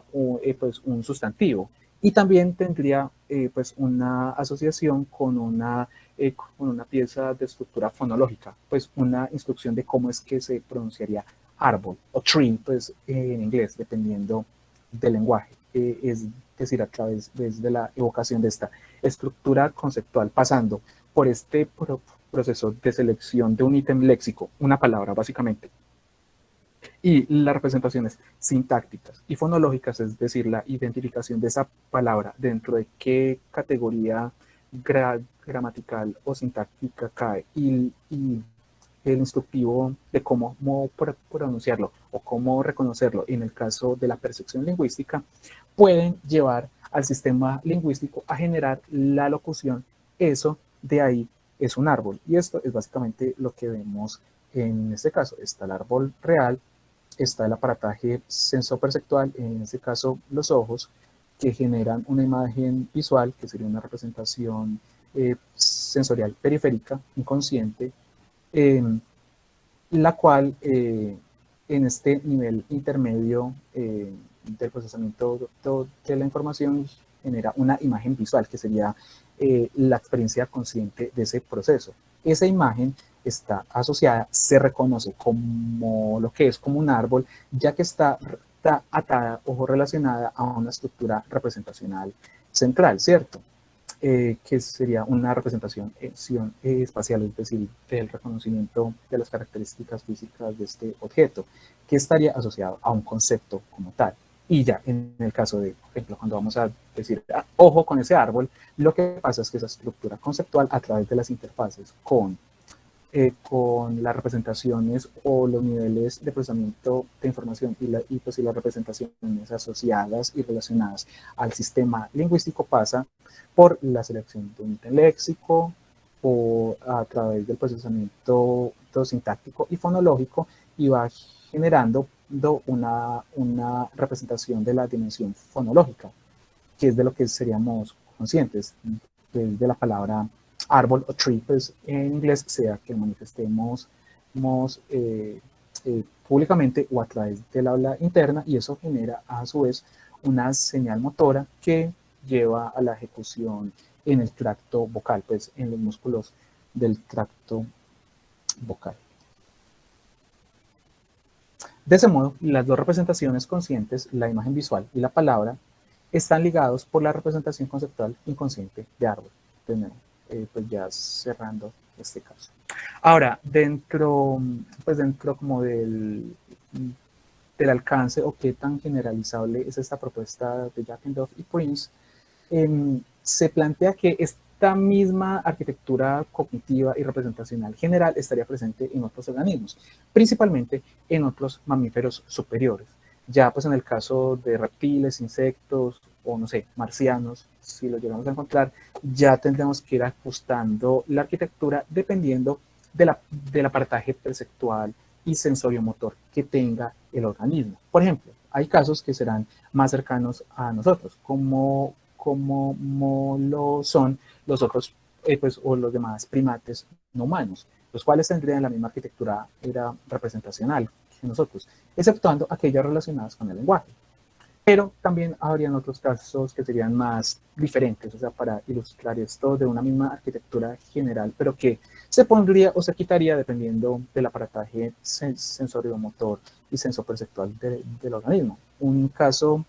pues un sustantivo. Y también tendría pues una asociación con una pieza de estructura fonológica, pues una instrucción de cómo es que se pronunciaría árbol o tree, pues en inglés, dependiendo del lenguaje. Es decir, a través de la evocación de esta estructura conceptual, pasando por este proceso de selección de un ítem léxico, una palabra básicamente, y las representaciones sintácticas y fonológicas, es decir, la identificación de esa palabra dentro de qué categoría gramatical o sintáctica cae y el instructivo de cómo pronunciarlo o cómo reconocerlo en el caso de la percepción lingüística, pueden llevar al sistema lingüístico a generar la locución. Eso de ahí es un árbol, y esto es básicamente lo que vemos en este caso. Está el árbol real, está el aparataje sensoperceptual, en este caso los ojos, que generan una imagen visual, que sería una representación sensorial periférica, inconsciente, la cual en este nivel intermedio del procesamiento de la información genera una imagen visual, que sería la experiencia consciente de ese proceso. Esa imagen está asociada, se reconoce como lo que es como un árbol, ya que está atada o relacionada a una estructura representacional central, ¿cierto? Que sería una representación espacial, es decir, del reconocimiento de las características físicas de este objeto, que estaría asociado a un concepto como tal. Y ya en el caso de, por ejemplo, cuando vamos a decir, ojo con ese árbol, lo que pasa es que esa estructura conceptual, a través de las interfaces con las representaciones o los niveles de procesamiento de información pues, las representaciones asociadas y relacionadas al sistema lingüístico, pasa por la selección de un ítem léxico o a través del procesamiento sintáctico y fonológico, y va generando una representación de la dimensión fonológica, que es de lo que seríamos conscientes, de la palabra árbol o tree, pues en inglés, sea que manifestemos públicamente o a través del habla interna, y eso genera a su vez una señal motora que lleva a la ejecución en el tracto vocal, pues en los músculos del tracto vocal. De ese modo, las dos representaciones conscientes, la imagen visual y la palabra, están ligados por la representación conceptual inconsciente de árbol. Pues ya cerrando este caso. Ahora, dentro como del alcance o qué tan generalizable es esta propuesta de Jackendorf y Prince, se plantea que esta misma arquitectura cognitiva y representacional general estaría presente en otros organismos, principalmente en otros mamíferos superiores. Ya pues en el caso de reptiles, insectos o no sé, marcianos, si lo llegamos a encontrar, ya tendremos que ir ajustando la arquitectura dependiendo del aparataje perceptual y sensoriomotor que tenga el organismo. Por ejemplo, hay casos que serán más cercanos a nosotros, como lo son los otros pues, o los demás primates no humanos, los cuales tendrían la misma arquitectura representacional que nosotros, exceptuando aquellas relacionadas con el lenguaje. Pero también habrían otros casos que serían más diferentes, o sea, para ilustrar esto de una misma arquitectura general, pero que se pondría o se quitaría dependiendo del aparataje sensoriomotor y sensoperceptual del organismo. Un caso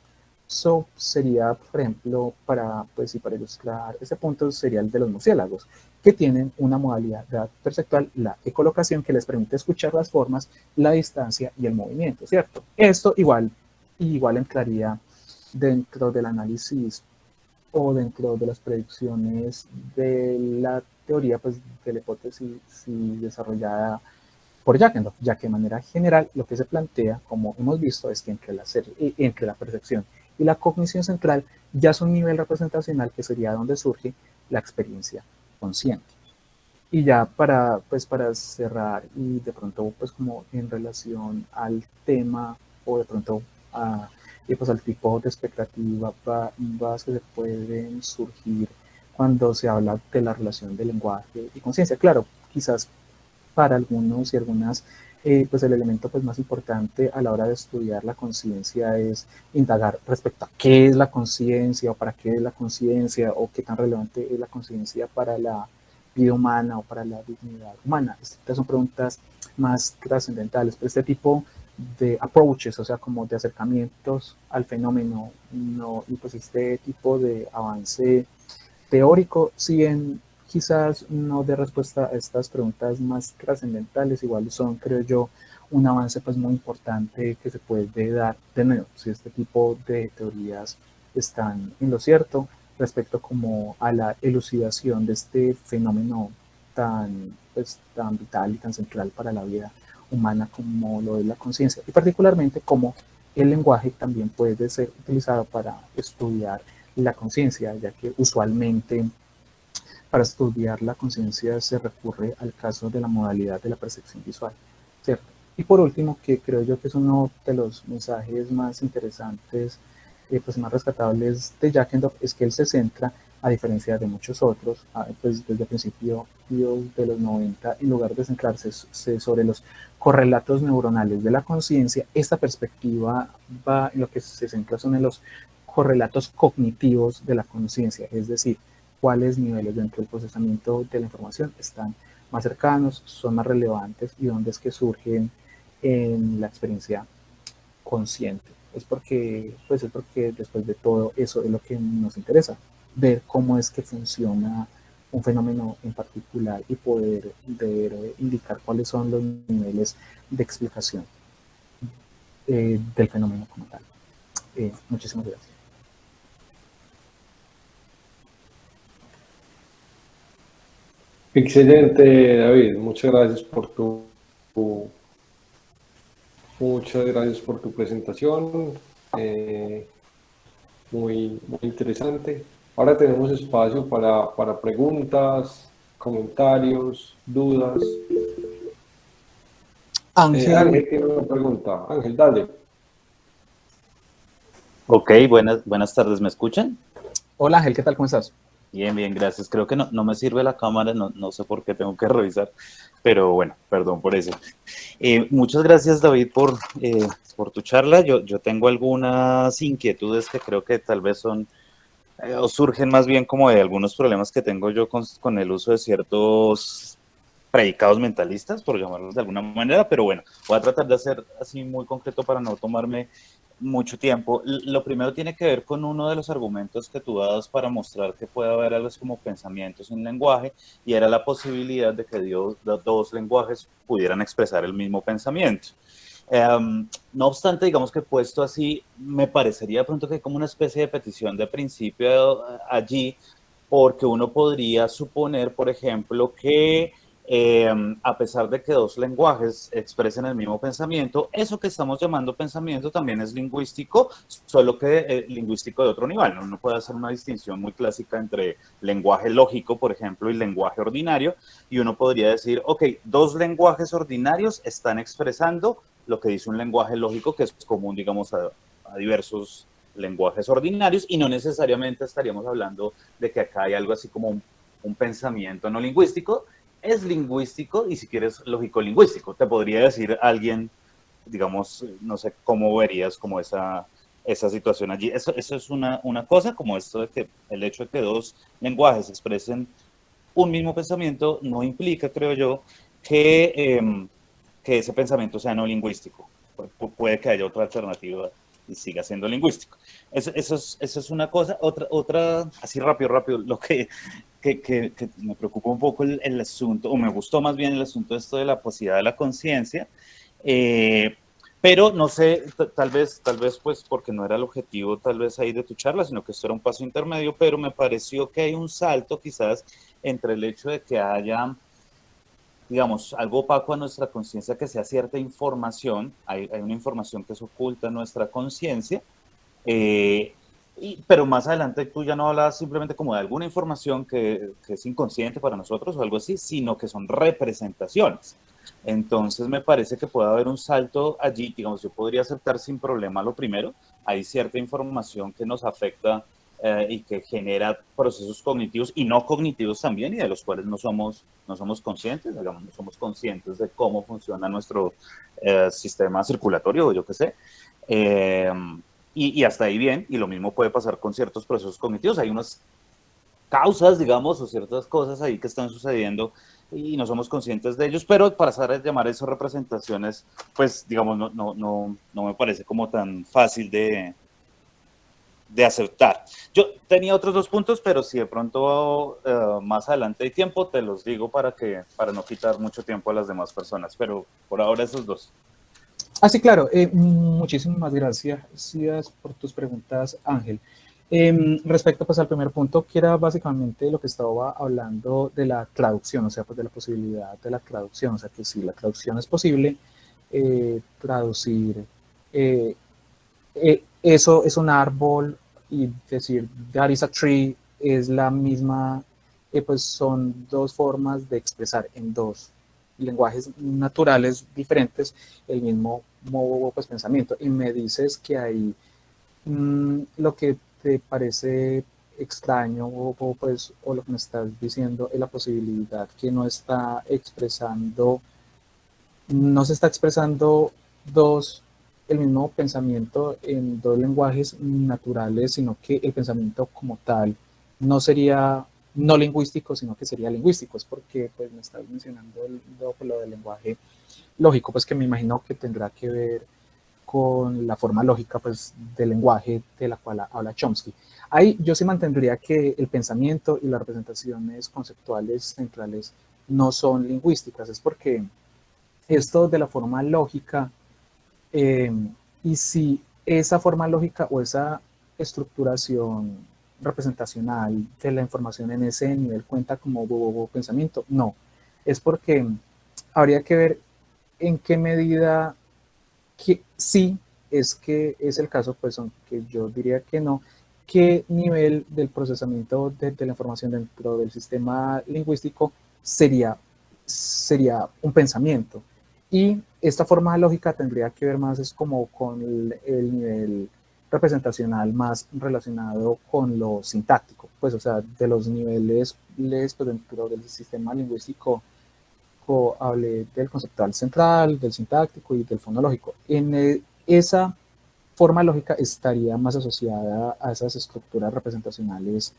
sería, por ejemplo, para ilustrar ese punto, sería el de los murciélagos, que tienen una modalidad perceptual, la ecolocación, que les permite escuchar las formas, la distancia y el movimiento, ¿cierto? Esto igual entraría dentro del análisis o dentro de las predicciones de la teoría, pues, de la hipótesis desarrollada por Jackendorf, ya que de manera general lo que se plantea, como hemos visto, es que entre la percepción y la cognición central ya es un nivel representacional que sería donde surge la experiencia consciente. Y ya para cerrar y de pronto pues como en relación al tema o de pronto y pues al tipo de expectativas que se pueden surgir cuando se habla de la relación de lenguaje y conciencia. Claro, quizás para algunos y algunas, pues el elemento pues más importante a la hora de estudiar la conciencia es indagar respecto a qué es la conciencia o para qué es la conciencia o qué tan relevante es la conciencia para la vida humana o para la dignidad humana. Estas son preguntas más trascendentales, pero este tipo de approaches, o sea, como de acercamientos al fenómeno, no, y pues este tipo de avance teórico, si bien quizás no de respuesta a estas preguntas más trascendentales, igual son, creo yo, un avance pues muy importante que se puede dar de nuevo, si este tipo de teorías están en lo cierto respecto como a la elucidación de este fenómeno tan, pues, tan vital y tan central para la vida humana como lo es la conciencia, y particularmente como el lenguaje también puede ser utilizado para estudiar la conciencia, ya que usualmente para estudiar la conciencia se recurre al caso de la modalidad de la percepción visual, ¿cierto? Y por último, que creo yo que es uno de los mensajes más interesantes, pues más rescatables de Jackendorf, es que él se centra, a diferencia de muchos otros, pues desde el principio de los 90, en lugar de centrarse sobre los correlatos neuronales de la conciencia, esta perspectiva va en lo que se centra son en los correlatos cognitivos de la conciencia, es decir, cuáles niveles dentro del procesamiento de la información están más cercanos, son más relevantes y dónde es que surgen en la experiencia consciente. Es porque después de todo eso es lo que nos interesa, ver cómo es que funciona un fenómeno en particular y poder indicar cuáles son los niveles de explicación del fenómeno como tal. Muchísimas gracias. Excelente, David. Muchas gracias por tu presentación. Muy interesante. Ahora tenemos espacio para preguntas, comentarios, dudas. Ángel, Ángel tiene una pregunta. Ángel, dale. Ok, buenas tardes, ¿me escuchan? hola Ángel, ¿qué tal? ¿Cómo estás? Bien, bien, gracias. Creo que no me sirve la cámara, no sé por qué tengo que revisar, pero bueno, perdón por eso. Muchas gracias, David, por tu charla. Yo tengo algunas inquietudes que creo que tal vez son, o surgen más bien como de algunos problemas que tengo yo con el uso de ciertos predicados mentalistas, por llamarlos de alguna manera, pero bueno, voy a tratar de hacer así muy concreto para no tomarme mucho tiempo. Lo primero tiene que ver con uno de los argumentos que tú das para mostrar que puede haber algo como pensamientos en lenguaje, y era la posibilidad de que dos lenguajes pudieran expresar el mismo pensamiento. No obstante, digamos que puesto así, me parecería de pronto que hay como una especie de petición de principio allí, porque uno podría suponer, por ejemplo, que a pesar de que dos lenguajes expresen el mismo pensamiento, eso que estamos llamando pensamiento también es lingüístico, solo que lingüístico de otro nivel. Uno puede hacer una distinción muy clásica entre lenguaje lógico, por ejemplo, y lenguaje ordinario, y uno podría decir, ok, dos lenguajes ordinarios están expresando lo que dice un lenguaje lógico, que es común, digamos, a diversos lenguajes ordinarios, y no necesariamente estaríamos hablando de que acá hay algo así como un pensamiento no lingüístico. Es lingüístico y si quieres lógico-lingüístico. Te podría decir alguien, digamos, no sé cómo verías como esa situación allí. Eso es una cosa, como esto de que el hecho de que dos lenguajes expresen un mismo pensamiento no implica, creo yo, que ese pensamiento sea no lingüístico. Puede que haya otra alternativa y siga siendo lingüístico. Eso es una cosa. Otra, así rápido, lo que me preocupa un poco el asunto, o me gustó más bien el asunto de esto de la posibilidad de la conciencia, pero no sé, tal vez pues porque no era el objetivo tal vez ahí de tu charla, sino que esto era un paso intermedio, pero me pareció que hay un salto quizás entre el hecho de que haya, digamos, algo opaco a nuestra conciencia, que sea cierta información, hay una información que se oculta en nuestra conciencia, Pero más adelante tú ya no hablas simplemente como de alguna información que es inconsciente para nosotros o algo así, sino que son representaciones. Entonces me parece que puede haber un salto allí, digamos, yo podría aceptar sin problema lo primero, hay cierta información que nos afecta y que genera procesos cognitivos y no cognitivos también, y de los cuales no somos conscientes, digamos, no somos conscientes de cómo funciona nuestro sistema circulatorio, o yo qué sé. Eh, y hasta ahí bien, y lo mismo puede pasar con ciertos procesos cognitivos. Hay unas causas, digamos, o ciertas cosas ahí que están sucediendo y no somos conscientes de ellos, pero para saber llamar eso representaciones, pues, digamos, no me parece como tan fácil de aceptar. Yo tenía otros dos puntos, pero si de pronto más adelante hay tiempo, te los digo para no quitar mucho tiempo a las demás personas, pero por ahora esos dos. Sí, claro. Muchísimas gracias por tus preguntas, Ángel. Respecto pues al primer punto, que era básicamente lo que estaba hablando de la traducción, o sea, pues de la posibilidad de la traducción, o sea, que si la traducción es posible, traducir eso es un árbol y decir that is a tree es la misma, pues son dos formas de expresar en dos lenguajes naturales diferentes el mismo pues, pensamiento. Y me dices que hay lo que te parece extraño pues, o lo que me estás diciendo es la posibilidad que no se está expresando el mismo pensamiento en dos lenguajes naturales, sino que el pensamiento como tal no sería no lingüístico, sino que sería lingüístico. Es porque pues, me estás mencionando lo del lenguaje lógico, pues que me imagino que tendrá que ver con la forma lógica pues, del lenguaje de la cual habla Chomsky. Ahí yo sí mantendría que el pensamiento y las representaciones conceptuales centrales no son lingüísticas, es porque esto de la forma lógica, y si esa forma lógica o esa estructuración representacional de la información en ese nivel cuenta como pensamiento, no. Es porque habría que ver en qué medida que sí es que es el caso, pues aunque yo diría que no, qué nivel del procesamiento de la información dentro del sistema lingüístico sería un pensamiento. Y esta forma lógica tendría que ver más es como con el nivel representacional más relacionado con lo sintáctico, pues o sea, de los niveles pues, dentro del sistema lingüístico hablé del conceptual central, del sintáctico y del fonológico. Esa forma lógica estaría más asociada a esas estructuras representacionales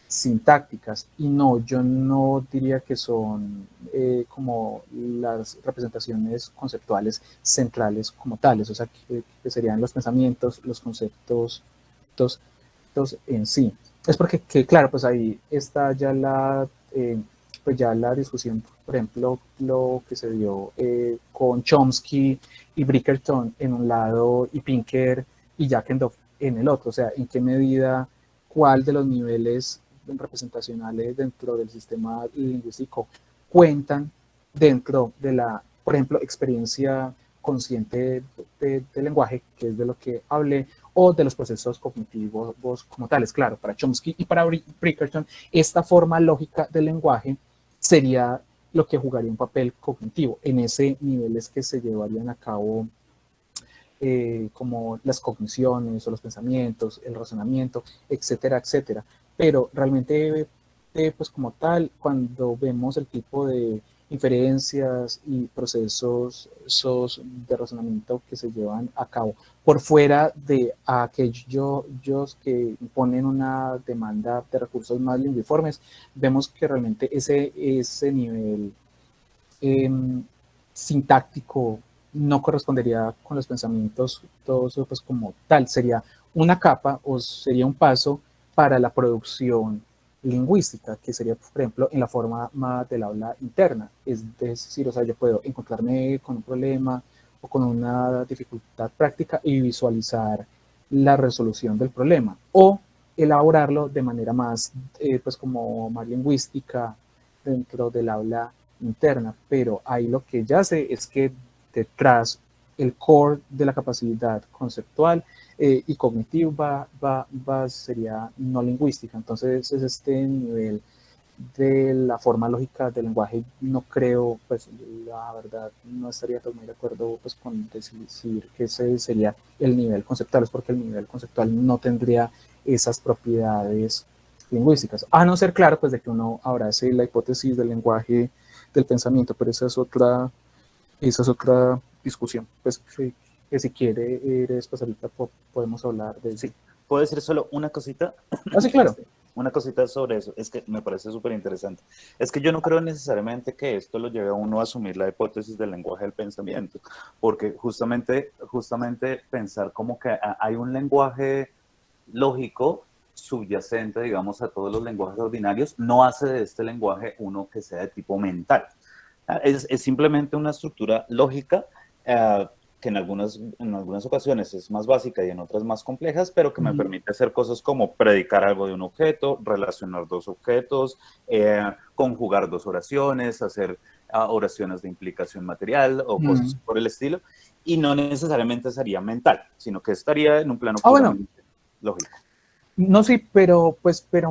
sintácticas y no, yo no diría que son como las representaciones conceptuales centrales como tales, o sea, que serían los pensamientos, los conceptos en sí. Es porque, claro, pues ahí está ya pues ya la discusión, por ejemplo, lo que se dio con Chomsky y Bickerton en un lado y Pinker y Jackendorf en el otro, o sea, en qué medida, cuál de los niveles representacionales dentro del sistema lingüístico cuentan dentro de la, por ejemplo, experiencia consciente del lenguaje, que es de lo que hablé, o de los procesos cognitivos como tales. Claro, para Chomsky y para Bickerton, esta forma lógica del lenguaje sería lo que jugaría un papel cognitivo. En ese nivel es que se llevarían a cabo como las cogniciones o los pensamientos, el razonamiento, etcétera, etcétera. Pero realmente, pues como tal, cuando vemos el tipo de inferencias y procesos de razonamiento que se llevan a cabo por fuera de aquellos que imponen una demanda de recursos más lingüiformes, vemos que realmente ese nivel sintáctico no correspondería con los pensamientos, todo eso pues como tal, sería una capa o sería un paso para la producción lingüística, que sería, por ejemplo, en la forma más del habla interna. Es decir, o sea, yo puedo encontrarme con un problema o con una dificultad práctica y visualizar la resolución del problema o elaborarlo de manera más, pues como más lingüística dentro del habla interna, pero ahí lo que ya sé es que detrás el core de la capacidad conceptual y cognitiva sería no lingüística. Entonces es este nivel de la forma lógica del lenguaje. No creo, pues la verdad no estaría pues, muy de acuerdo pues, con decir que ese sería el nivel conceptual, es porque el nivel conceptual no tendría esas propiedades lingüísticas, a no ser claro pues de que uno abrace la hipótesis del lenguaje del pensamiento, pero esa es otra discusión, pues que si quiere después ahorita podemos hablar de eso. Sí, ¿puedo decir solo una cosita? Ah, sí, claro. Una cosita sobre eso, es que me parece súper interesante. Es que yo no creo necesariamente que esto lo lleve a uno a asumir la hipótesis del lenguaje del pensamiento, porque justamente pensar como que hay un lenguaje lógico subyacente, digamos, a todos los lenguajes ordinarios, no hace de este lenguaje uno que sea de tipo mental. Es simplemente una estructura lógica que en algunas ocasiones es más básica y en otras más complejas, pero que me permite hacer cosas como predicar algo de un objeto, relacionar dos objetos, conjugar dos oraciones, hacer oraciones de implicación material o cosas por el estilo, y no necesariamente sería mental, sino que estaría en un plano puramente lógico. No, sí, pero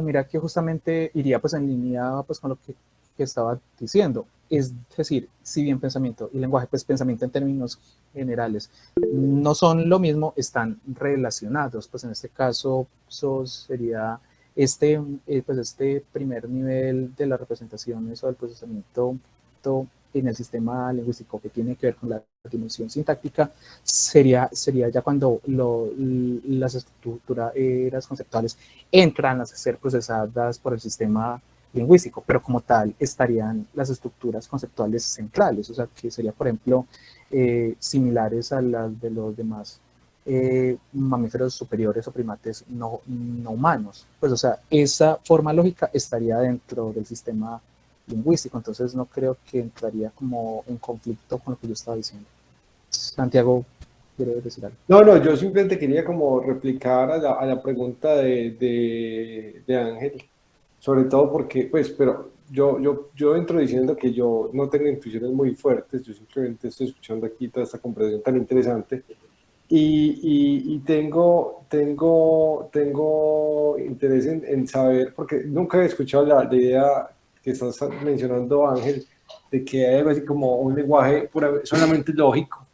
mira que justamente iría pues en línea pues con lo que estaba diciendo. Es decir, si bien pensamiento y lenguaje, pues pensamiento en términos generales no son lo mismo, están relacionados. Pues en este caso eso sería pues este primer nivel de la representación, eso del procesamiento en el sistema lingüístico que tiene que ver con la dimensión sintáctica, sería ya cuando las estructuras conceptuales entran a ser procesadas por el sistema lingüístico, pero como tal estarían las estructuras conceptuales centrales, o sea, que sería, por ejemplo, similares a las de los demás mamíferos superiores o primates no humanos. Pues, o sea, esa forma lógica estaría dentro del sistema lingüístico, entonces no creo que entraría como en conflicto con lo que yo estaba diciendo. Santiago, ¿quiere decir algo? No, yo simplemente quería como replicar a la pregunta de Ángel, sobre todo porque, pues, pero yo entro diciendo que yo no tengo intuiciones muy fuertes, yo simplemente estoy escuchando aquí toda esta conversación tan interesante y tengo interés en saber, porque nunca he escuchado la idea que estás mencionando, Ángel, de que hay algo así como un lenguaje solamente lógico,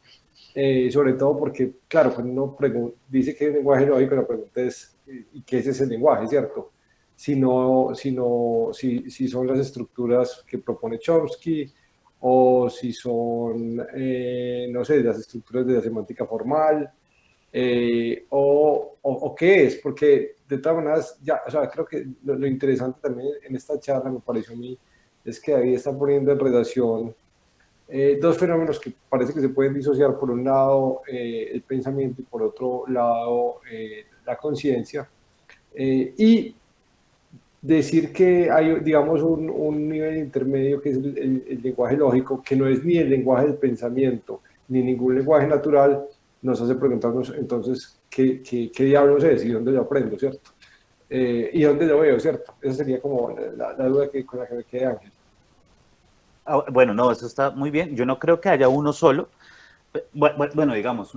sobre todo porque, claro, cuando uno dice que es un lenguaje lógico, la pregunta es, ¿y qué es ese lenguaje, cierto? Si son las estructuras que propone Chomsky, o si son, no sé, las estructuras de la semántica formal, o qué es, porque de todas maneras, ya, o sea, creo que lo interesante también en esta charla, me pareció a mí, es que ahí está poniendo en relación dos fenómenos que parece que se pueden disociar, por un lado el pensamiento y por otro lado la conciencia, y decir que hay, digamos, un nivel intermedio que es el lenguaje lógico, que no es ni el lenguaje del pensamiento, ni ningún lenguaje natural, nos hace preguntarnos entonces qué diablos es y dónde lo aprendo, ¿cierto? Y dónde lo veo, ¿cierto? Esa sería como la duda con la que me quedé, Ángel. Bueno, no, eso está muy bien. Yo no creo que haya uno solo. Bueno, digamos,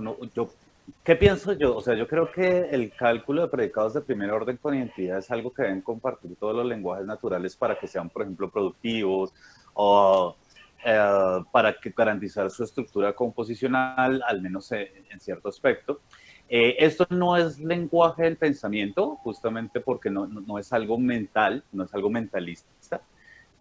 ¿qué pienso yo? O sea, yo creo que el cálculo de predicados de primer orden con identidad es algo que deben compartir todos los lenguajes naturales para que sean, por ejemplo, productivos o para que garantizar su estructura composicional, al menos en cierto aspecto. Esto no es lenguaje del pensamiento, justamente porque no es algo mental, no es algo mentalista.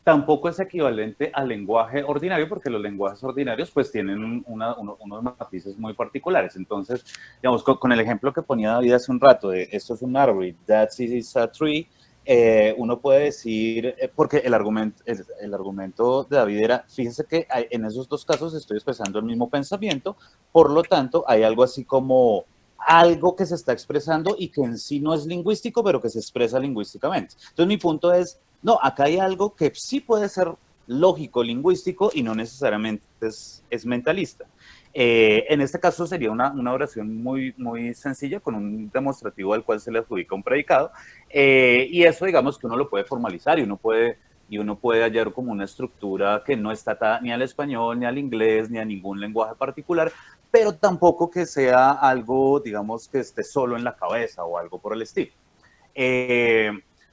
Tampoco es equivalente al lenguaje ordinario, porque los lenguajes ordinarios pues tienen unos matices muy particulares. Entonces, digamos, con el ejemplo que ponía David hace un rato, de esto es un árbol y that is a tree, uno puede decir, porque el argumento de David era, fíjense que en esos dos casos estoy expresando el mismo pensamiento, por lo tanto hay algo así como algo que se está expresando y que en sí no es lingüístico, pero que se expresa lingüísticamente. Entonces mi punto es, no, acá hay algo que sí puede ser lógico, lingüístico y no necesariamente es mentalista. En este caso sería una oración muy, muy sencilla con un demostrativo al cual se le adjudica un predicado y eso digamos que uno lo puede formalizar y uno puede hallar como una estructura que no está atada ni al español, ni al inglés, ni a ningún lenguaje particular, pero tampoco que sea algo, digamos, que esté solo en la cabeza o algo por el estilo.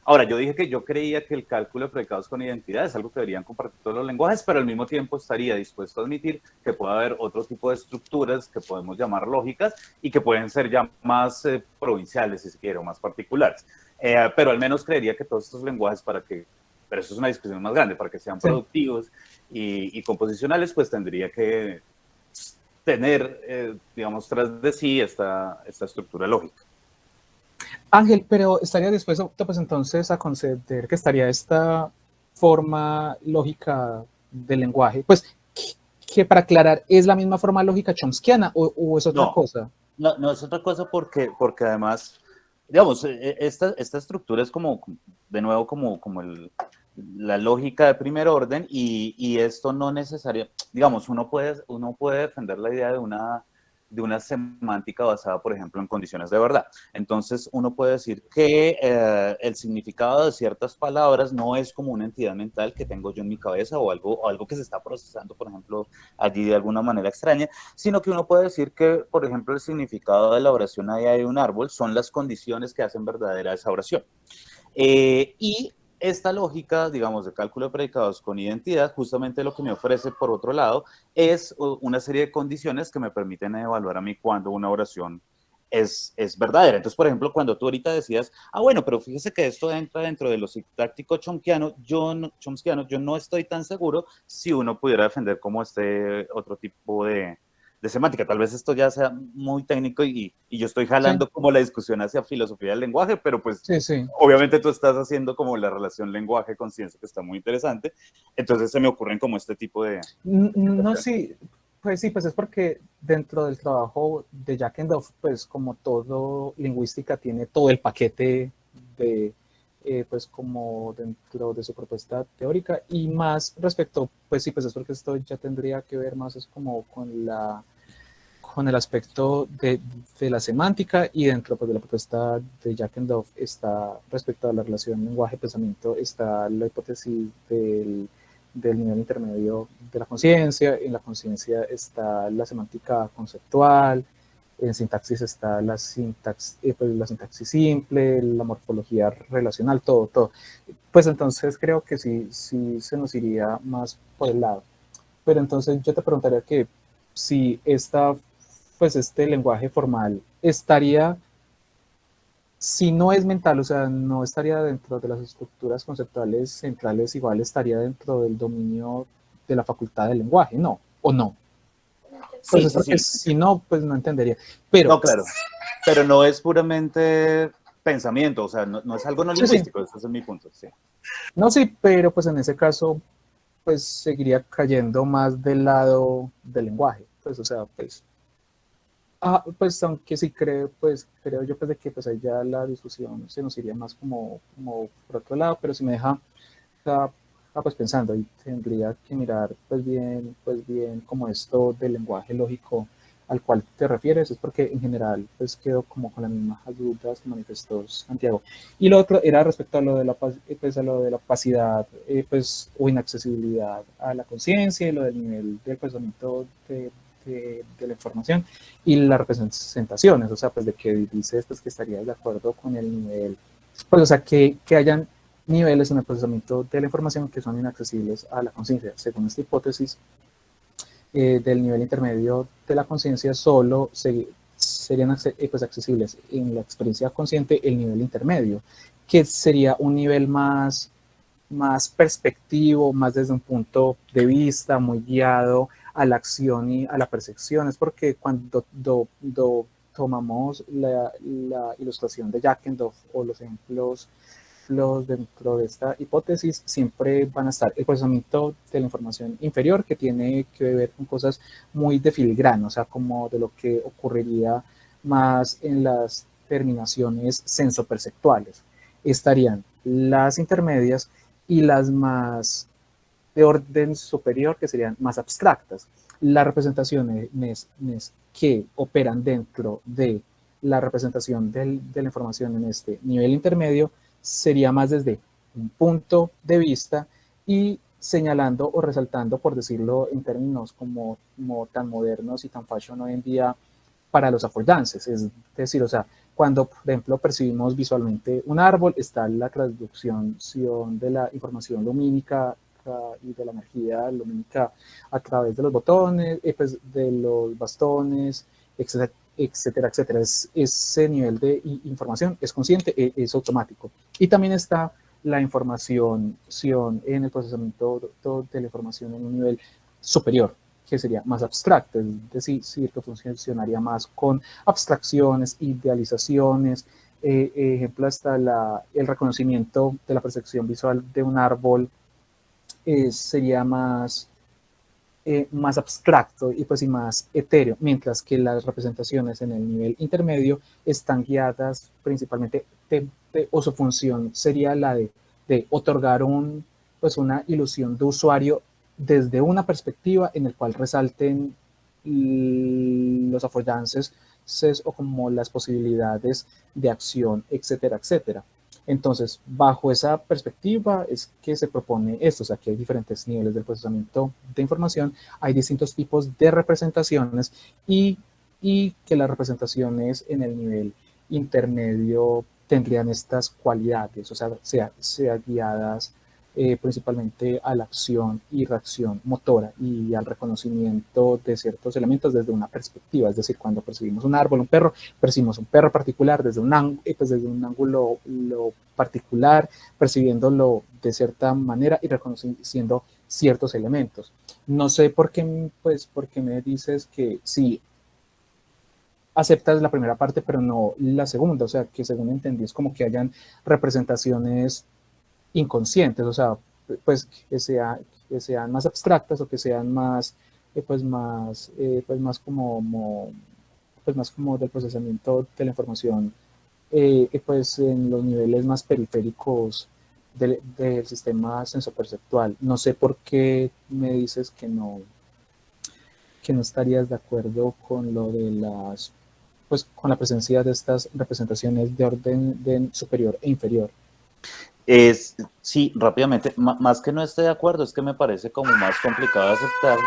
Ahora, yo dije que yo creía que el cálculo de predicados con identidad es algo que deberían compartir todos los lenguajes, pero al mismo tiempo estaría dispuesto a admitir que puede haber otro tipo de estructuras que podemos llamar lógicas y que pueden ser ya más provinciales, si se quiere, o más particulares. Pero al menos creería que todos estos lenguajes, pero eso es una discusión más grande, para que sean productivos y composicionales, pues tendría que tener, digamos, tras de sí esta estructura lógica. Ángel, pero ¿estaría dispuesto pues entonces a conceder que estaría esta forma lógica del lenguaje? Pues que para aclarar, ¿es la misma forma lógica chomskiana o es otra cosa? No es otra cosa porque además, digamos, esta estructura es como, de nuevo, como la lógica de primer orden y esto no necesario, digamos, uno puede defender la idea de una semántica basada, por ejemplo, en condiciones de verdad. Entonces, uno puede decir que el significado de ciertas palabras no es como una entidad mental que tengo yo en mi cabeza o algo que se está procesando, por ejemplo, allí de alguna manera extraña, sino que uno puede decir que, por ejemplo, el significado de la oración "ahí hay un árbol" son las condiciones que hacen verdadera esa oración. Y esta lógica, digamos, de cálculo de predicados con identidad, justamente lo que me ofrece, por otro lado, es una serie de condiciones que me permiten evaluar a mí cuando una oración es verdadera. Entonces, por ejemplo, cuando tú ahorita decías, bueno, pero fíjese que esto entra dentro de lo sintáctico chomskiano, yo no estoy tan seguro si uno pudiera defender como este otro tipo de semántica. Tal vez esto ya sea muy técnico y yo estoy jalando como la discusión hacia filosofía del lenguaje, pero pues obviamente tú estás haciendo como la relación lenguaje-conciencia que está muy interesante. Entonces se me ocurren como este tipo de... Pues es porque dentro del trabajo de Jack and Duff, pues como todo lingüística tiene todo el paquete de, pues como dentro de su propuesta teórica y más respecto, pues es porque esto ya tendría que ver más es como con el aspecto de la semántica y dentro pues, de la propuesta de Jack and Duff está respecto a la relación lenguaje-pensamiento, está la hipótesis del nivel intermedio de la conciencia. En la conciencia está la semántica conceptual, en sintaxis está la sintaxis simple, la morfología relacional, todo. Pues entonces creo que sí se nos iría más por el lado. Pero entonces yo te preguntaría que si este lenguaje formal estaría, si no es mental, o sea, no estaría dentro de las estructuras conceptuales centrales, igual estaría dentro del dominio de la facultad del lenguaje, ¿no? ¿O no? Pues porque si no, pues no entendería. Pero, no, claro, pero no es puramente pensamiento, o sea, no es algo no lingüístico, ese es mi punto, sí. No, sí, pero pues en ese caso, pues seguiría cayendo más del lado del lenguaje, pues, o sea, pues pues aunque sí creo yo pues de que pues ahí ya la discusión se nos iría más como por otro lado, pero si me deja pues pensando, ahí tendría que mirar pues bien como esto del lenguaje lógico al cual te refieres, es porque en general pues quedo como con las mismas dudas que manifestó Santiago. Y lo otro era respecto a lo de la opacidad pues o inaccesibilidad a la conciencia y lo del nivel del pensamiento de la información y las representaciones, o sea, pues de que dices pues que estarías de acuerdo con el nivel, pues o sea, que hayan niveles en el procesamiento de la información que son inaccesibles a la conciencia. Según esta hipótesis del nivel intermedio de la conciencia, solo serían pues, accesibles en la experiencia consciente el nivel intermedio, que sería un nivel más perspectivo, más desde un punto de vista, muy guiado a la acción y a la percepción. Es porque cuando tomamos la ilustración de Jack and Duff o los ejemplos dentro de esta hipótesis, siempre van a estar el procesamiento de la información inferior, que tiene que ver con cosas muy de filigrana, o sea, como de lo que ocurriría más en las terminaciones sensoperceptuales. Estarían las intermedias y las más de orden superior, que serían más abstractas. Las representaciones que operan dentro de la representación de la información en este nivel intermedio sería más desde un punto de vista y señalando o resaltando, por decirlo en términos como tan modernos y tan fashion hoy en día, para los affordances. Es decir, o sea, cuando, por ejemplo, percibimos visualmente un árbol, está la traducción de la información lumínica y de la energía lumínica a través de los botones, pues, de los bastones, etcétera, etcétera, etcétera. Ese nivel de información es consciente, es automático. Y también está la información en el procesamiento de la información en un nivel superior, que sería más abstracto, es decir, que funcionaría más con abstracciones, idealizaciones, ejemplo, hasta el reconocimiento de la percepción visual de un árbol sería más abstracto y pues y más etéreo, mientras que las representaciones en el nivel intermedio están guiadas principalmente o su función sería la de otorgar pues una ilusión de usuario desde una perspectiva en el cual resalten los affordances o como las posibilidades de acción, etcétera, etcétera. Entonces, bajo esa perspectiva es que se propone esto, o sea, que hay diferentes niveles del procesamiento de información, hay distintos tipos de representaciones y que las representaciones en el nivel intermedio tendrían estas cualidades, o sea guiadas principalmente a la acción y reacción motora y al reconocimiento de ciertos elementos desde una perspectiva, es decir, cuando percibimos un árbol, un perro, percibimos un perro particular desde un ángulo particular, percibiéndolo de cierta manera y reconociendo ciertos elementos. No sé por qué me dices que sí aceptas la primera parte, pero no la segunda, o sea, que según entendí es como que hayan representaciones inconscientes, o sea, pues que sean más abstractas o que sean más, más como del procesamiento de la información, pues en los niveles más periféricos del sistema sensoperceptual. No sé por qué me dices que no estarías de acuerdo con lo de pues con la presencia de estas representaciones de orden superior e inferior. Sí, rápidamente, más que no esté de acuerdo, es que me parece como más complicado de aceptar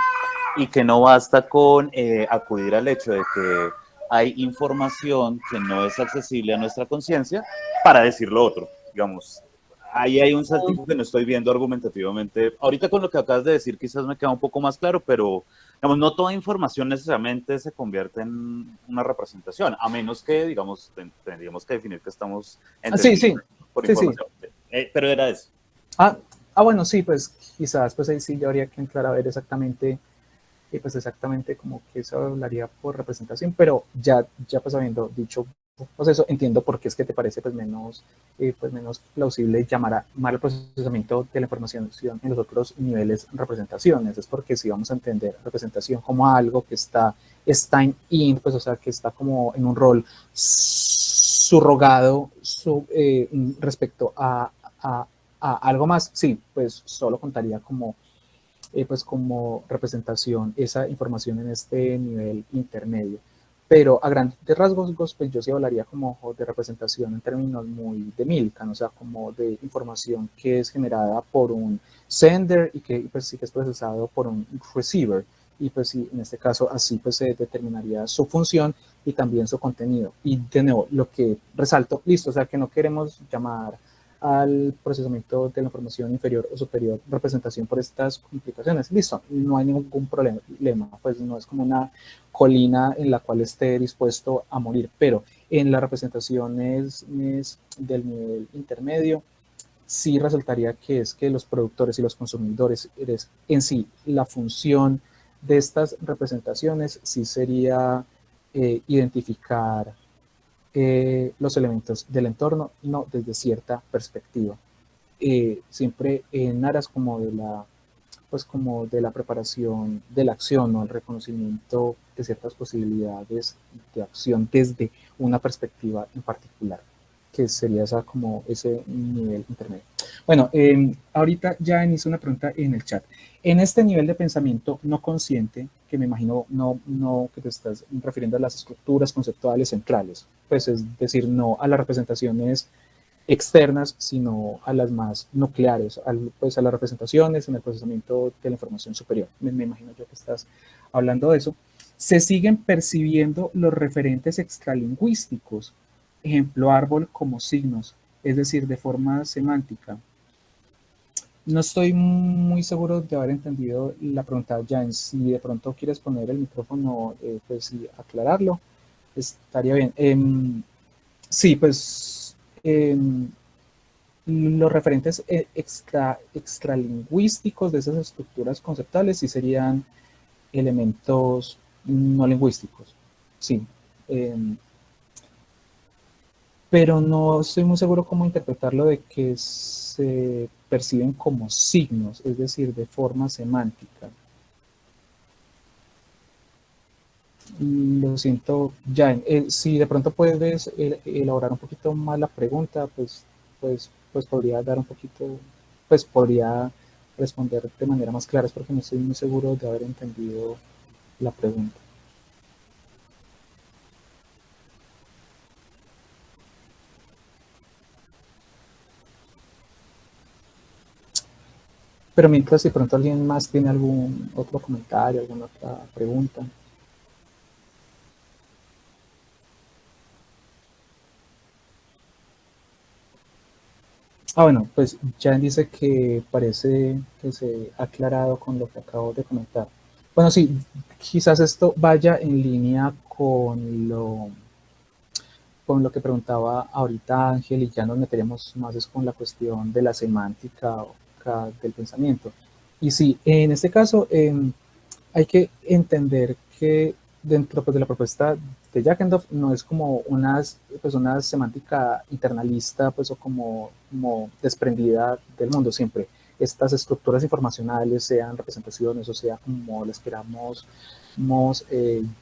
y que no basta con acudir al hecho de que hay información que no es accesible a nuestra conciencia para decir lo otro, digamos. Ahí hay un saltico que no estoy viendo argumentativamente. Ahorita con lo que acabas de decir quizás me queda un poco más claro, pero digamos, no toda información necesariamente se convierte en una representación, a menos que, digamos, tendríamos que definir que estamos entendiendo por información. Sí. Pero era eso. Bueno, sí, pues quizás pues ahí sí yo habría que entrar a ver exactamente, pues exactamente como que eso hablaría por representación, pero ya pues habiendo dicho pues eso, entiendo por qué es que te parece pues menos plausible llamar al procesamiento de la información en los otros niveles representaciones, es porque si vamos a entender representación como algo que está pues o sea, que está como en un rol subrogado respecto a algo más, sí, pues solo contaría como pues como representación esa información en este nivel intermedio. Pero a grandes rasgos, pues yo sí hablaría como de representación en términos muy de Milkan, o sea, como de información que es generada por un sender y que pues sí que es procesado por un receiver. Y pues sí, en este caso así pues se determinaría su función y también su contenido. Y de nuevo, lo que resalto, listo, o sea, que no queremos llamar al procesamiento de la información inferior o superior representación por estas complicaciones. Listo, no hay ningún problema, pues no es como una colina en la cual esté dispuesto a morir, pero en las representaciones del nivel intermedio sí resaltaría que es que los productores y los consumidores en sí, la función de estas representaciones sí sería identificar los elementos del entorno, no desde cierta perspectiva. Siempre en aras como de la preparación de la acción o el reconocimiento de ciertas posibilidades de acción desde una perspectiva en particular, que sería ese nivel intermedio. Bueno, ahorita ya hice una pregunta en el chat. En este nivel de pensamiento no consciente, que me imagino no que te estás refiriendo a las estructuras conceptuales centrales, pues es decir, no a las representaciones externas, sino a las más nucleares, pues a las representaciones en el procesamiento de la información superior. Me imagino yo que estás hablando de eso. Se siguen percibiendo los referentes extralingüísticos, ejemplo árbol como signos, es decir, de forma semántica. No estoy muy seguro de haber entendido la pregunta, Jan. Si de pronto quieres poner el micrófono, pues sí, aclararlo, estaría bien. Sí, pues los referentes extralingüísticos de esas estructuras conceptuales sí serían elementos no lingüísticos, sí. Pero no estoy muy seguro cómo interpretarlo de que se perciben como signos, es decir, de forma semántica. Lo siento, Jan. Si de pronto puedes elaborar un poquito más la pregunta, pues podría dar un poquito, pues podría responder de manera más clara, es porque no estoy muy seguro de haber entendido la pregunta. Pero mientras, de pronto alguien más tiene algún otro comentario, alguna otra pregunta. Bueno, pues Jan dice que parece que se ha aclarado con lo que acabo de comentar. Bueno, sí, quizás esto vaya en línea con lo que preguntaba ahorita Ángel, y ya nos meteremos más con la cuestión de la semántica del pensamiento. Y sí, en este caso hay que entender que dentro pues, de la propuesta de Jackendorf no es como una semántica internalista pues, o como desprendida del mundo. Siempre estas estructuras informacionales, sean representaciones o sea como las queramos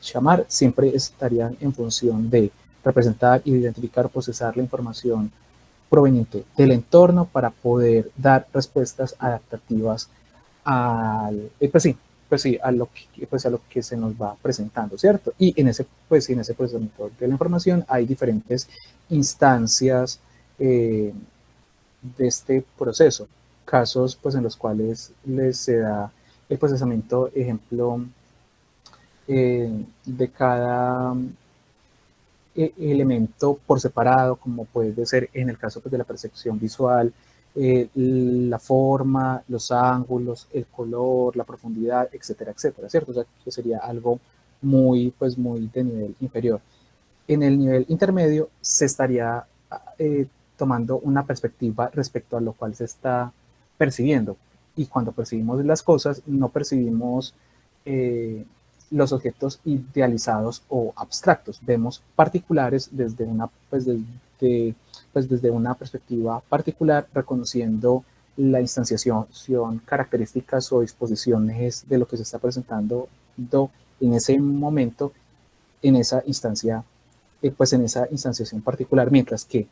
llamar, siempre estarían en función de representar, identificar, procesar la información proveniente del entorno para poder dar respuestas adaptativas al, pues sí, a lo que se nos va presentando, ¿cierto? Y en ese procesamiento de la información hay diferentes instancias de este proceso, casos pues en los cuales se da el procesamiento, ejemplo, de cada elemento por separado, como puede ser en el caso pues, de la percepción visual, la forma, los ángulos, el color, la profundidad, etcétera, etcétera, ¿cierto? O sea, que sería algo muy de nivel inferior. En el nivel intermedio se estaría tomando una perspectiva respecto a lo cual se está percibiendo. Y cuando percibimos las cosas, no percibimos los objetos idealizados o abstractos. Vemos particulares desde una, desde una perspectiva particular, reconociendo la instanciación, características o disposiciones de lo que se está presentando en ese momento, en esa instancia, pues en esa instanciación particular, mientras que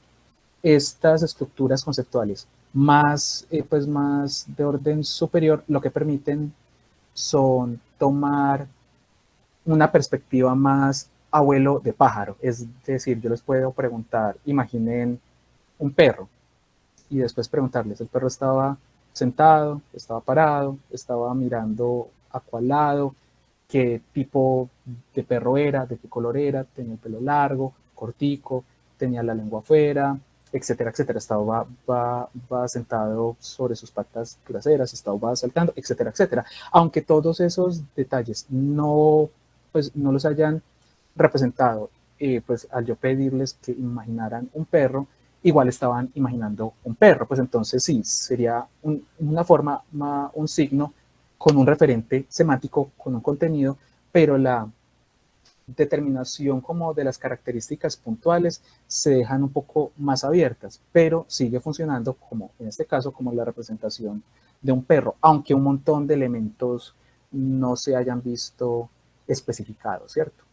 estas estructuras conceptuales más de orden superior lo que permiten son tomar una perspectiva más abuelo de pájaro. Es decir, yo les puedo preguntar, imaginen un perro, y después preguntarles, el perro estaba sentado, estaba parado, estaba mirando a cuál lado, qué tipo de perro era, de qué color era, tenía el pelo largo, cortico, tenía la lengua afuera, etcétera, etcétera. Estaba va sentado sobre sus patas traseras, estaba saltando, etcétera, etcétera. Aunque todos esos detalles no los hayan representado, pues al yo pedirles que imaginaran un perro, igual estaban imaginando un perro. Pues entonces sí, sería una forma, un signo con un referente semántico, con un contenido, pero la determinación como de las características puntuales se dejan un poco más abiertas, pero sigue funcionando como, en este caso, como la representación de un perro, aunque un montón de elementos no se hayan visto especificados, ¿cierto?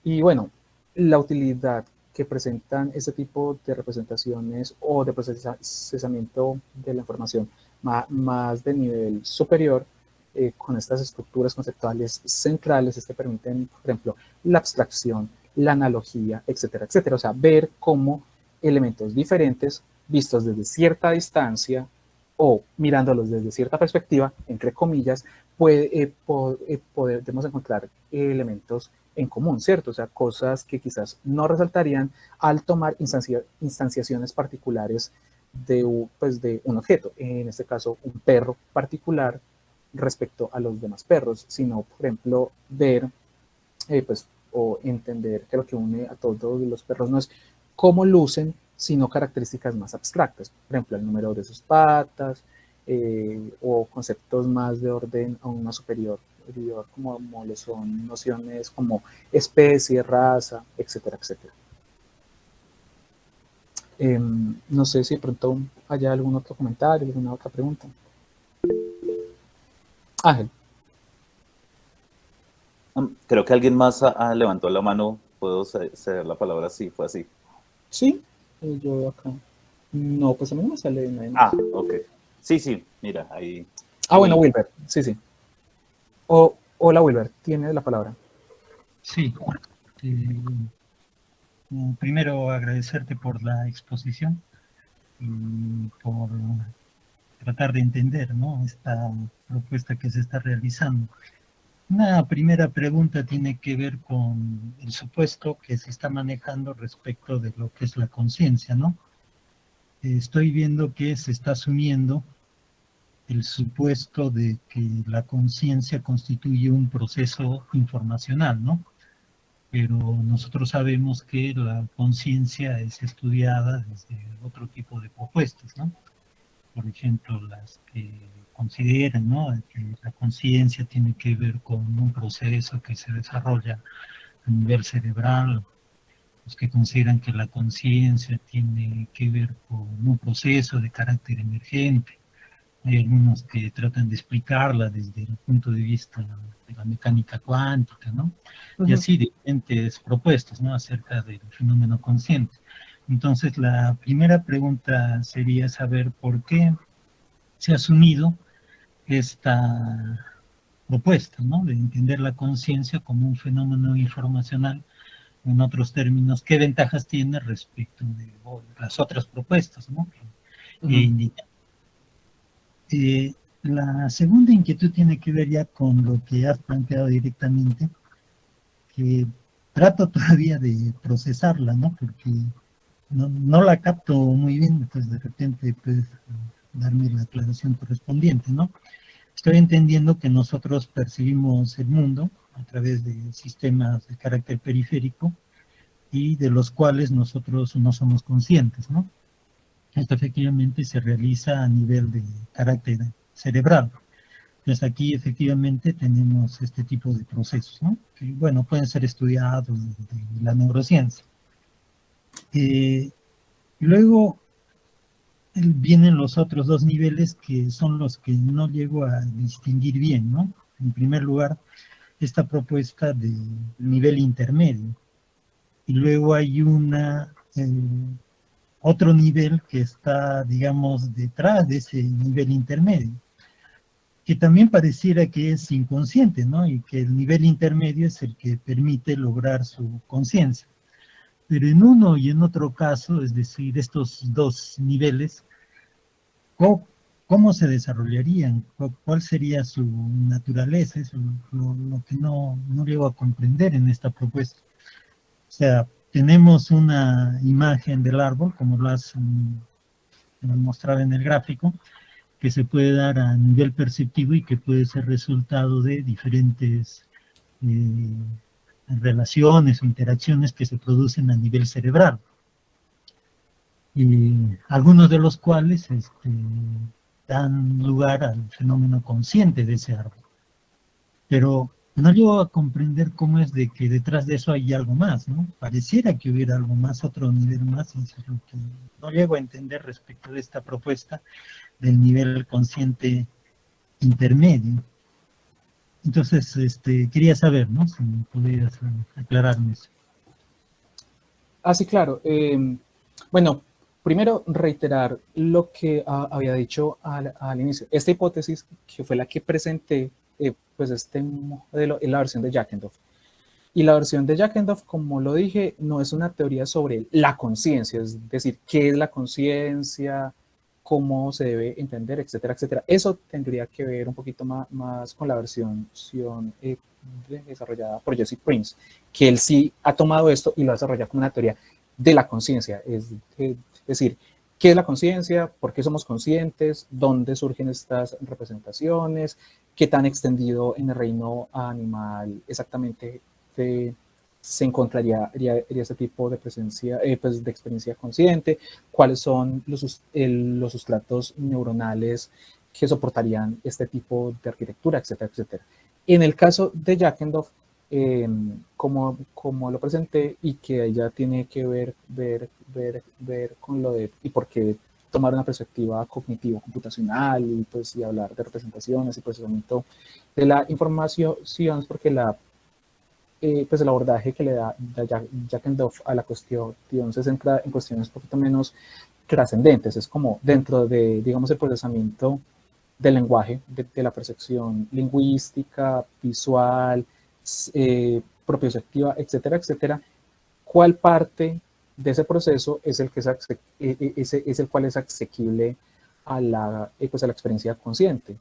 Y bueno, la utilidad que presentan este tipo de representaciones o de procesamiento de la información más de nivel superior, con estas estructuras conceptuales centrales, es que permiten, por ejemplo, la abstracción, la analogía, etcétera, etcétera. O sea, ver cómo elementos diferentes vistos desde cierta distancia o mirándolos desde cierta perspectiva, entre comillas, podemos encontrar elementos en común, ¿cierto? O sea, cosas que quizás no resaltarían al tomar instanciaciones particulares de, pues, de un objeto, en este caso un perro particular respecto a los demás perros, sino, por ejemplo, ver pues, o entender que lo que une a todos los perros no es cómo lucen, sino características más abstractas, por ejemplo, el número de sus patas, o conceptos más de orden aún más superior, como lo son nociones como especie, raza, etcétera, etcétera. No sé si de pronto haya algún otro comentario, alguna otra pregunta. Ángel. Creo que alguien más levantó la mano. ¿Puedo ceder la palabra? Sí, fue así. Sí, yo acá. No, pues a mí no me sale nadie más. Ok. Sí, mira, ahí. Bueno, Wilber, sí. Hola, Wilber, tienes la palabra. Sí. Primero, agradecerte por la exposición y por tratar de entender, ¿no?, esta propuesta que se está realizando. Una primera pregunta tiene que ver con el supuesto que se está manejando respecto de lo que es la conciencia, ¿no? Estoy viendo que se está asumiendo el supuesto de que la conciencia constituye un proceso informacional, ¿no? Pero nosotros sabemos que la conciencia es estudiada desde otro tipo de propuestas, ¿no? Por ejemplo, las que consideran, ¿no?, que la conciencia tiene que ver con un proceso que se desarrolla a nivel cerebral, los que consideran que la conciencia tiene que ver con un proceso de carácter emergente. Hay algunos que tratan de explicarla desde el punto de vista de la mecánica cuántica, ¿no? Y así diferentes propuestas, ¿no?, acerca del fenómeno consciente. Entonces, la primera pregunta sería saber por qué se ha asumido esta propuesta, ¿no?, de entender la conciencia como un fenómeno informacional. En otros términos, ¿qué ventajas tiene respecto de las otras propuestas, ¿no?, que indican? La segunda inquietud tiene que ver ya con lo que has planteado directamente, que trato todavía de procesarla, ¿no?, porque no la capto muy bien, entonces de repente puedes darme la aclaración correspondiente, ¿no? Estoy entendiendo que nosotros percibimos el mundo a través de sistemas de carácter periférico y de los cuales nosotros no somos conscientes, ¿no? Esto efectivamente se realiza a nivel de carácter cerebral. Entonces aquí efectivamente tenemos este tipo de procesos, ¿no?, que, bueno, pueden ser estudiados desde la neurociencia. Luego vienen los otros dos niveles que son los que no llego a distinguir bien, ¿no? En primer lugar, esta propuesta de nivel intermedio. Y luego hay otro nivel que está, digamos, detrás de ese nivel intermedio, que también pareciera que es inconsciente, ¿no?, y que el nivel intermedio es el que permite lograr su conciencia. Pero en uno y en otro caso, es decir, estos dos niveles, ¿cómo se desarrollarían? ¿Cuál sería su naturaleza? Eso es lo que no llego a comprender en esta propuesta. O sea, tenemos una imagen del árbol, como lo has mostrado en el gráfico, que se puede dar a nivel perceptivo y que puede ser resultado de diferentes relaciones o interacciones que se producen a nivel cerebral. Y algunos de los cuales dan lugar al fenómeno consciente de ese árbol. Pero no llego a comprender cómo es de que detrás de eso hay algo más, ¿no? Pareciera que hubiera algo más, otro nivel más, y eso es lo que no llego a entender respecto de esta propuesta del nivel consciente intermedio. Entonces, quería saber, ¿no?, si me pudieras aclararme eso. Sí, claro. Bueno, primero reiterar lo que había dicho al inicio. Esta hipótesis, que fue la que presenté, pues este modelo en la versión de Jackendorf. Y la versión de Jackendorf, como lo dije, no es una teoría sobre la conciencia, es decir, qué es la conciencia, cómo se debe entender, etcétera, etcétera. Eso tendría que ver un poquito más con la versión desarrollada por Jesse Prince, que él sí ha tomado esto y lo ha desarrollado como una teoría de la conciencia, es decir, ¿qué es la conciencia? ¿Por qué somos conscientes? ¿Dónde surgen estas representaciones? ¿Qué tan extendido en el reino animal exactamente se encontraría este tipo de presencia, pues de experiencia consciente? ¿Cuáles son los sustratos neuronales que soportarían este tipo de arquitectura, etcétera, etcétera? En el caso de Jackendorf, como lo presenté, y que ella tiene que ver con lo de y por qué tomar una perspectiva cognitivo-computacional y pues y hablar de representaciones y procesamiento de la información, porque pues el abordaje que le da Jackendorf a la cuestión se centra en cuestiones un poquito menos trascendentes, es como dentro de, digamos, el procesamiento del lenguaje, de la percepción lingüística, visual, propioceptiva, etcétera, etcétera, cuál parte de ese proceso es el, que es el cual es asequible pues a la experiencia consciente.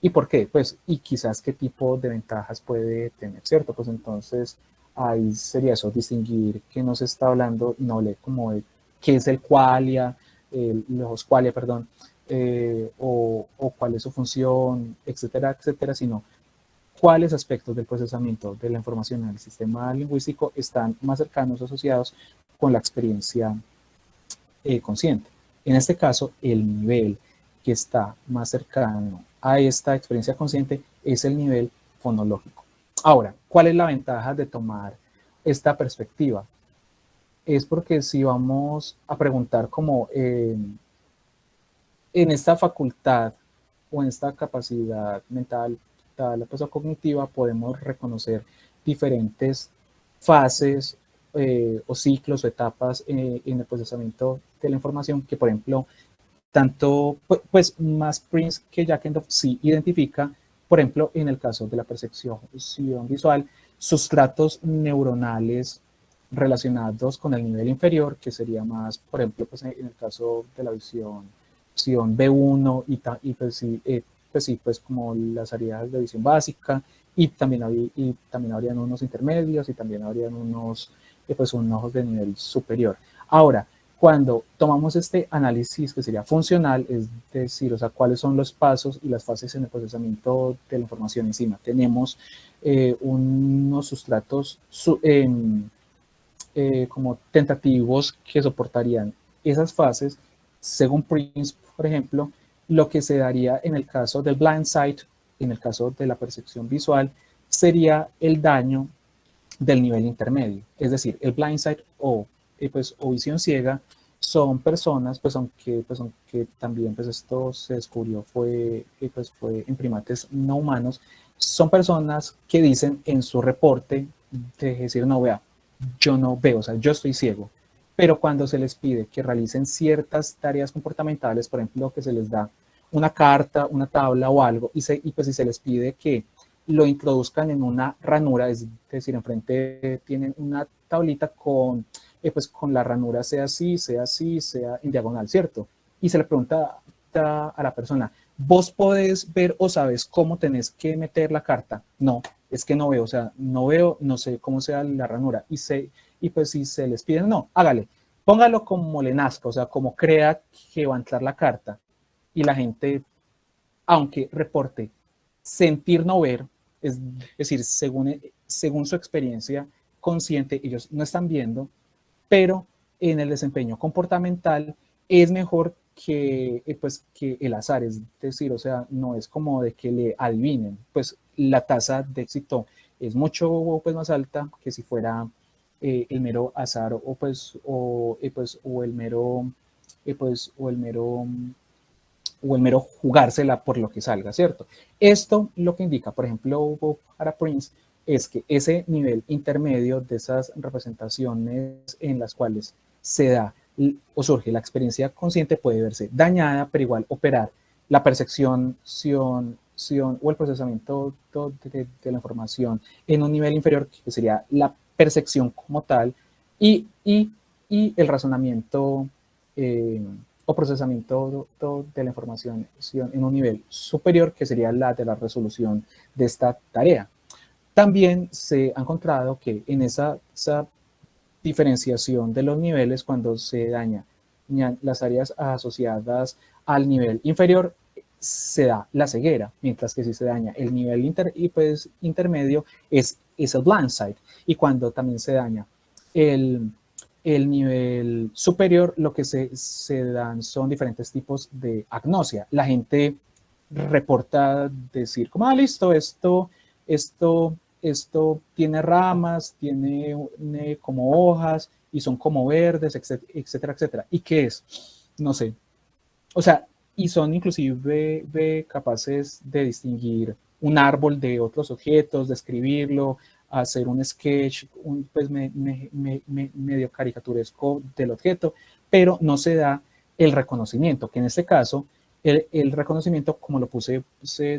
¿Y por qué? Pues, y quizás qué tipo de ventajas puede tener, ¿cierto? Pues entonces, ahí sería eso, distinguir que no se está hablando, no hablé como de qué es el qualia, los qualia, perdón, o cuál es su función, etcétera, etcétera, sino cuáles aspectos del procesamiento de la información en el sistema lingüístico están más cercanos o asociados con la experiencia consciente. En este caso, el nivel que está más cercano a esta experiencia consciente es el nivel fonológico. Ahora, ¿cuál es la ventaja de tomar esta perspectiva? Es porque si vamos a preguntar como en esta facultad o en esta capacidad mental, la cosa cognitiva, podemos reconocer diferentes fases o ciclos o etapas en el procesamiento de la información que, por ejemplo, tanto, pues más Prince que Jackendorf sí identifica, por ejemplo, en el caso de la percepción visual, sustratos neuronales relacionados con el nivel inferior, que sería más, por ejemplo, pues en el caso de la visión B1 y pues sí, pues como las áreas de visión básica, y también habrían unos intermedios y también habrían unos ojos de nivel superior. Ahora, cuando tomamos este análisis que sería funcional, es decir, o sea, cuáles son los pasos y las fases en el procesamiento de la información encima. Tenemos unos sustratos como tentativos que soportarían esas fases, según Prince, por ejemplo, lo que se daría en el caso del blind sight, en el caso de la percepción visual, sería el daño del nivel intermedio. Es decir, el blind sight o visión ciega son personas, pues aunque también pues esto se descubrió fue en primates no humanos, son personas que dicen en su reporte de decir, no, vea, yo no veo, o sea, yo estoy ciego. Pero cuando se les pide que realicen ciertas tareas comportamentales, por ejemplo, que se les da una carta, una tabla o algo, y pues si se les pide que lo introduzcan en una ranura, es decir, enfrente tienen una tablita con la ranura sea así, sea en diagonal, ¿cierto? Y se le pregunta a la persona, ¿vos podés ver o sabes cómo tenés que meter la carta? No, es que no veo, o sea, no veo, no sé cómo sea la ranura. Y pues si se les pide, no, hágale, póngalo como le nazca, o sea, como crea que va a entrar la carta. Y la gente, aunque reporte sentir no ver, es decir, según su experiencia consciente, ellos no están viendo, pero en el desempeño comportamental es mejor que el azar, es decir, o sea, no es como de que le adivinen, pues la tasa de éxito es mucho más alta que si fuera el mero azar o el mero jugársela por lo que salga, ¿cierto? Esto lo que indica, por ejemplo, para Prince, es que ese nivel intermedio de esas representaciones en las cuales se da o surge la experiencia consciente puede verse dañada, pero igual operar la percepción percepción o el procesamiento de la información en un nivel inferior, que sería la percepción como tal, y el razonamiento o procesamiento de la información en un nivel superior, que sería la de la resolución de esta tarea. También se ha encontrado que en esa diferenciación de los niveles, cuando se dañan las áreas asociadas al nivel inferior, se da la ceguera, mientras que si se daña el nivel intermedio es el blind side. Y cuando también se daña el nivel superior, lo que se dan son diferentes tipos de agnosia. La gente reporta decir como, listo, esto tiene ramas, tiene como hojas y son como verdes, etcétera, etcétera. ¿Y qué es? No sé. O sea, y son inclusive capaces de distinguir un árbol de otros objetos, de escribirlo, hacer un sketch, pues medio caricaturesco del objeto, pero no se da el reconocimiento, que en este caso, el reconocimiento, como lo puse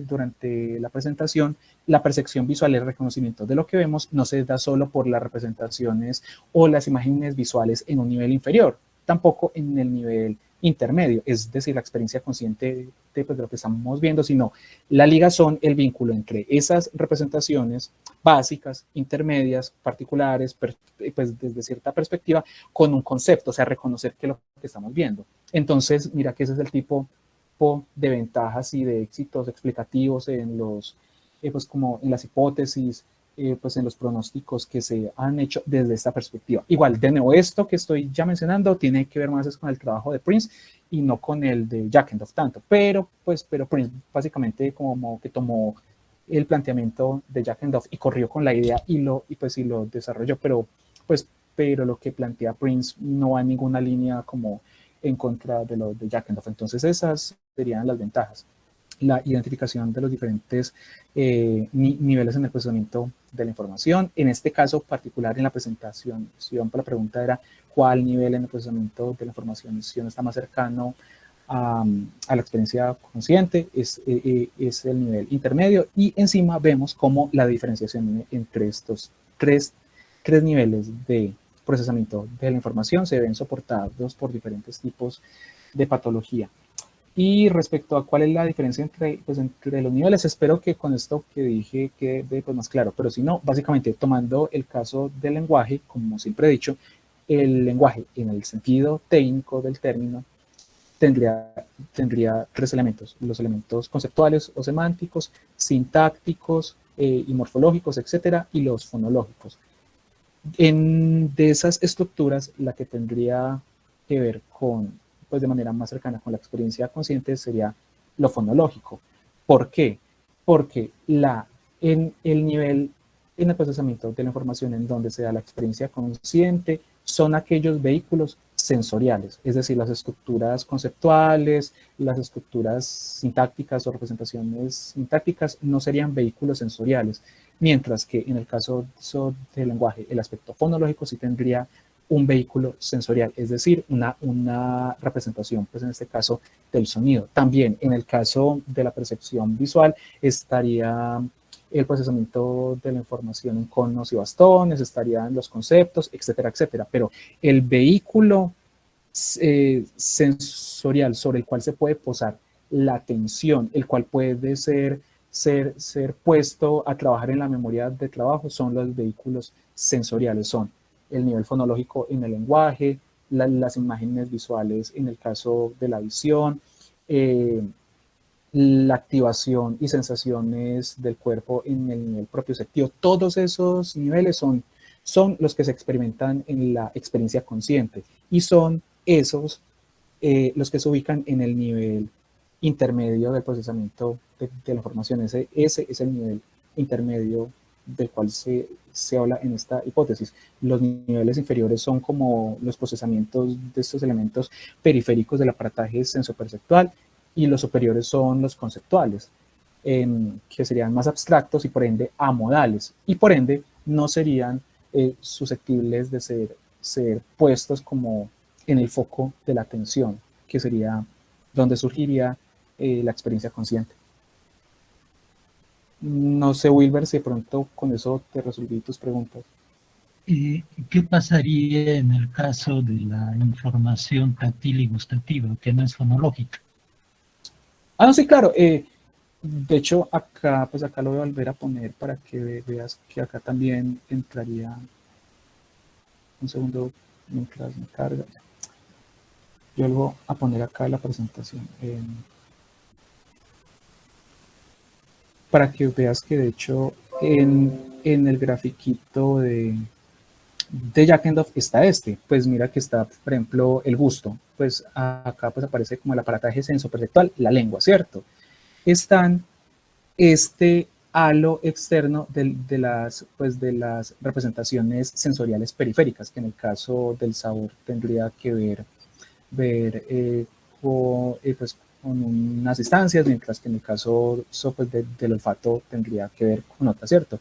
durante la presentación, la percepción visual, el reconocimiento de lo que vemos, no se da solo por las representaciones o las imágenes visuales en un nivel inferior, tampoco en el nivel intermedio, es decir, la experiencia consciente de lo que estamos viendo, sino la ligazón, el vínculo entre esas representaciones básicas, intermedias, particulares, pues desde cierta perspectiva, con un concepto, o sea, reconocer que lo que estamos viendo. Entonces, mira que ese es el tipo de ventajas y de éxitos explicativos en los, pues como en las hipótesis, pues en los pronósticos que se han hecho desde esta perspectiva. Igual, de nuevo, esto que estoy ya mencionando tiene que ver más con el trabajo de Prince y no con el de Jackendorf tanto, pero Prince básicamente como que tomó el planteamiento de Jackendorf y corrió con la idea y lo desarrolló, pero lo que plantea Prince no va en ninguna línea como en contra de lo de Jackendorf. Entonces esas serían las ventajas: la identificación de los diferentes niveles en el procesamiento de la información. En este caso particular, en la presentación, la pregunta era cuál nivel en el procesamiento de la información está más cercano a la experiencia consciente, es el nivel intermedio, y encima vemos cómo la diferenciación entre estos tres niveles de procesamiento de la información se ven soportados por diferentes tipos de patología. Y respecto a cuál es la diferencia entre los niveles, espero que con esto que dije quede más claro, pero si no, básicamente tomando el caso del lenguaje, como siempre he dicho, el lenguaje en el sentido técnico del término tendría tres elementos: los elementos conceptuales o semánticos, sintácticos y morfológicos, etcétera, y los fonológicos. De esas estructuras, la que tendría que ver con, pues de manera más cercana con la experiencia consciente, sería lo fonológico. ¿Por qué? Porque en el nivel, en el procesamiento de la información en donde se da la experiencia consciente, son aquellos vehículos sensoriales, es decir, las estructuras conceptuales, las estructuras sintácticas o representaciones sintácticas no serían vehículos sensoriales, mientras que en el caso del lenguaje, el aspecto fonológico sí tendría un vehículo sensorial, es decir, una representación, pues en este caso, del sonido. También en el caso de la percepción visual estaría el procesamiento de la información en conos y bastones, estarían los conceptos, etcétera, etcétera. Pero el vehículo sensorial sobre el cual se puede posar la atención, el cual puede ser puesto a trabajar en la memoria de trabajo, son los vehículos sensoriales, son el nivel fonológico en el lenguaje, las imágenes visuales en el caso de la visión, la activación y sensaciones del cuerpo en el nivel propioceptivo. Todos esos niveles son los que se experimentan en la experiencia consciente y son esos los que se ubican en el nivel intermedio del procesamiento de la información. Ese es el nivel intermedio del cual se habla en esta hipótesis. Los niveles inferiores son como los procesamientos de estos elementos periféricos del aparataje sensoperceptual, y los superiores son los conceptuales, que serían más abstractos y por ende amodales, y por ende no serían susceptibles de ser puestos como en el foco de la atención, que sería donde surgiría la experiencia consciente. No sé, Wilber, si de pronto con eso te resolví tus preguntas. ¿Qué pasaría en el caso de la información táctil y gustativa, que no es fonológica? Ah, no, sí, claro. De hecho, acá, pues acá lo voy a volver a poner para que veas que acá también entraría. Un segundo mientras me carga. Yo vuelvo a poner acá la presentación. Para que veas que de hecho en el grafiquito de Jack Endorf está este. Pues mira que está, por ejemplo, el gusto. Pues acá pues aparece como el aparataje sensoperceptual, la lengua, ¿cierto? Están este halo externo pues de las representaciones sensoriales periféricas, que en el caso del sabor tendría que ver pues, con unas distancias, mientras que en el caso pues, del olfato tendría que ver con otras, ¿cierto?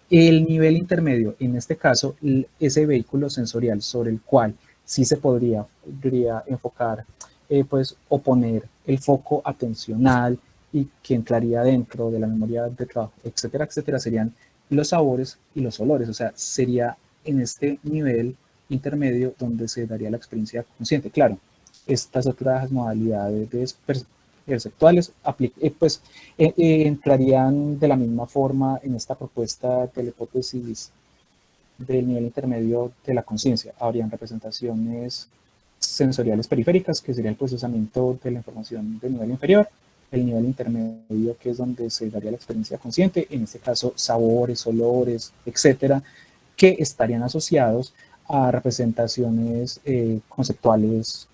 El nivel intermedio, en este caso, ese vehículo sensorial sobre el cual sí se podría enfocar, pues, o poner el foco atencional y que entraría dentro de la memoria de trabajo, etcétera, etcétera, serían los sabores y los olores. O sea, sería en este nivel intermedio donde se daría la experiencia consciente. Claro, estas otras modalidades perceptuales pues, entrarían de la misma forma en esta propuesta de la hipótesis del nivel intermedio de la conciencia. Habrían representaciones sensoriales periféricas, que sería el procesamiento de la información del nivel inferior, el nivel intermedio, que es donde se daría la experiencia consciente, en este caso sabores, olores, etcétera, que estarían asociados a representaciones conceptuales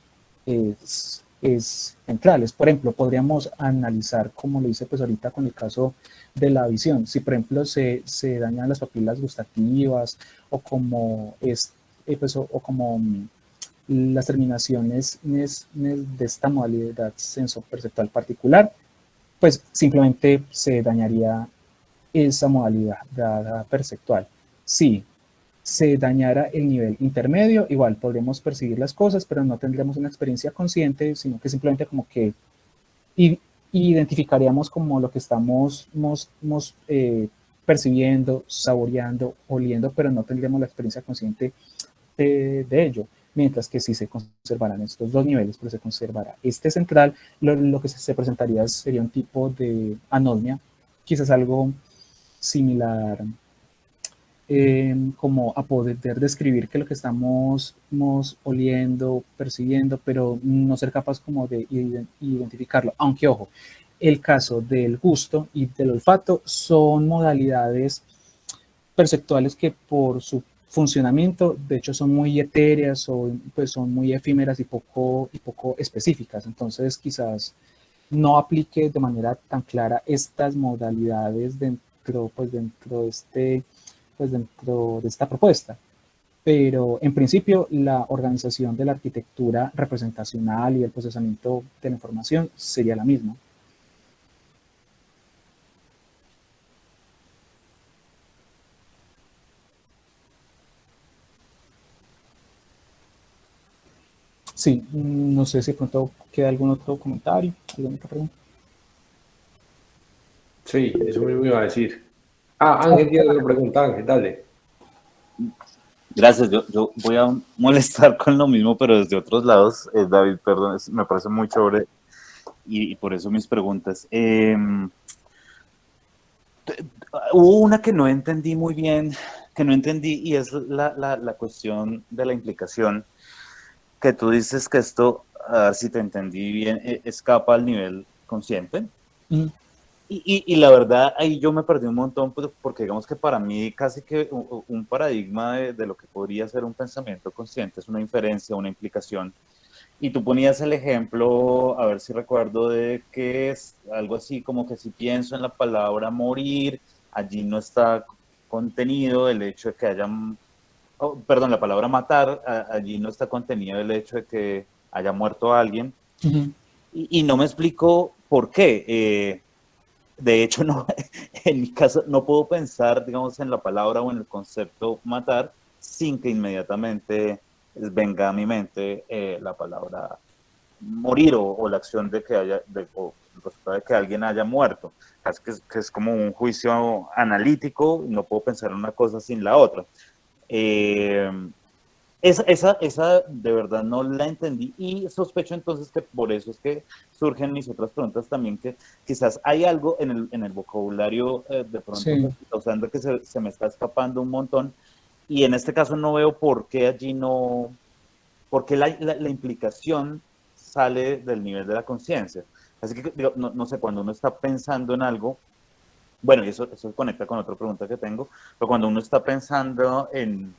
centrales. Por ejemplo, podríamos analizar, como lo hice pues ahorita con el caso de la visión, si por ejemplo se dañan las papilas gustativas o como, pues, o como las terminaciones de esta modalidad sensoperceptual particular, pues simplemente se dañaría esa modalidad perceptual. Si se dañara el nivel intermedio, igual podríamos percibir las cosas, pero no tendríamos una experiencia consciente, sino que simplemente como que identificaríamos como lo que estamos percibiendo, saboreando, oliendo, pero no tendríamos la experiencia consciente de ello. Mientras que si se conservaran estos dos niveles, pues se conservará este central, lo que se presentaría sería un tipo de anosmia, quizás algo similar como a poder describir que lo que estamos oliendo, percibiendo, pero no ser capaz como de identificarlo. Aunque, ojo, el caso del gusto y del olfato son modalidades perceptuales que por su funcionamiento, de hecho, son muy etéreas o pues son muy efímeras y poco específicas. Entonces, quizás no aplique de manera tan clara estas modalidades dentro de esta propuesta. Pero en principio la organización de la arquitectura representacional y el procesamiento de la información sería la misma. Sí, no sé si de pronto queda algún otro comentario, alguna otra pregunta. Sí, eso mismo iba a decir. Ángel tiene otra pregunta, Ángel, dale. Gracias, yo voy a molestar con lo mismo, pero desde otros lados. David, perdón, me parece muy chévere y por eso mis preguntas. Hubo una que no entendí muy bien, que no entendí, y es la cuestión de la implicación, que tú dices que esto, a ver si te entendí bien, escapa al nivel consciente. Y la verdad, ahí yo me perdí un montón, porque digamos que para mí casi que un paradigma de lo que podría ser un pensamiento consciente es una inferencia, una implicación. Y tú ponías el ejemplo, a ver si recuerdo, de que es algo así como que si pienso en la palabra morir, allí no está contenido el hecho de que hayan, perdón, la palabra matar, allí no está contenido el hecho de que haya muerto alguien. Y no me explico por qué. De hecho, no, en mi caso no puedo pensar, digamos, en la palabra o en el concepto matar sin que inmediatamente venga a mi mente la palabra morir o la acción de que o el resultado de que alguien haya muerto. Casi que es como un juicio analítico, no puedo pensar en una cosa sin la otra. Esa de verdad no la entendí y sospecho entonces que por eso es que surgen mis otras preguntas también, que quizás hay algo en el vocabulario de pronto Sí. que estoy usando que se me está escapando un montón, y en este caso no veo por qué allí no, por qué la implicación sale del nivel de la conciencia. Así que digo, no sé, cuando uno está pensando en algo, bueno, y eso conecta con otra pregunta que tengo, pero cuando uno está pensando en,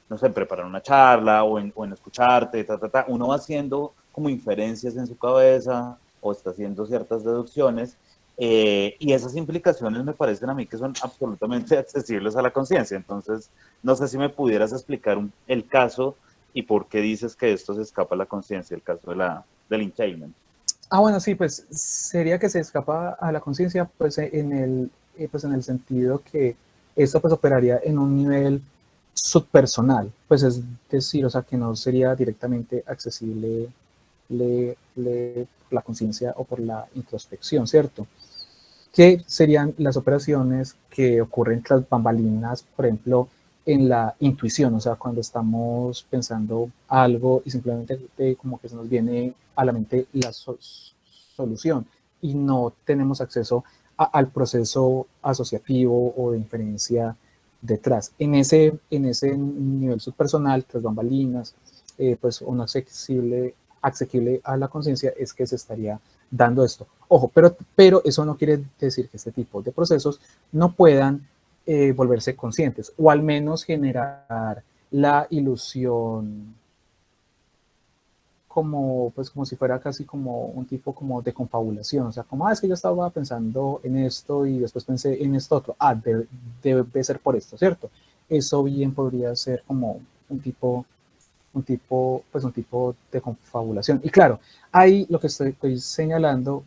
no sé, en preparar una charla o en escucharte, uno va haciendo como inferencias en su cabeza o está haciendo ciertas deducciones, y esas implicaciones me parecen a mí que son absolutamente accesibles a la conciencia. Entonces, no sé si me pudieras explicar el caso y por qué dices que esto se escapa a la conciencia, el caso del entailment. Bueno, sí, pues sería que se escapa a la conciencia, pues en el sentido que esto pues operaría en un nivel subpersonal, pues es decir, o sea, que no sería directamente accesible la conciencia o por la introspección, ¿cierto? ¿Qué serían las operaciones que ocurren tras bambalinas, por ejemplo, en la intuición? O sea, cuando estamos pensando algo y simplemente como que se nos viene a la mente la solución y no tenemos acceso al proceso asociativo o de inferencia detrás. En ese nivel subpersonal, tras bambalinas, pues uno accesible a la conciencia es que se estaría dando esto. Ojo, pero eso no quiere decir que este tipo de procesos no puedan volverse conscientes o al menos generar la ilusión pues como si fuera casi como un tipo como de confabulación, o sea, como, es que yo estaba pensando en esto y después pensé en esto otro, debe ser por esto, ¿cierto? Eso bien podría ser como un tipo de confabulación. Y claro, ahí lo que estoy señalando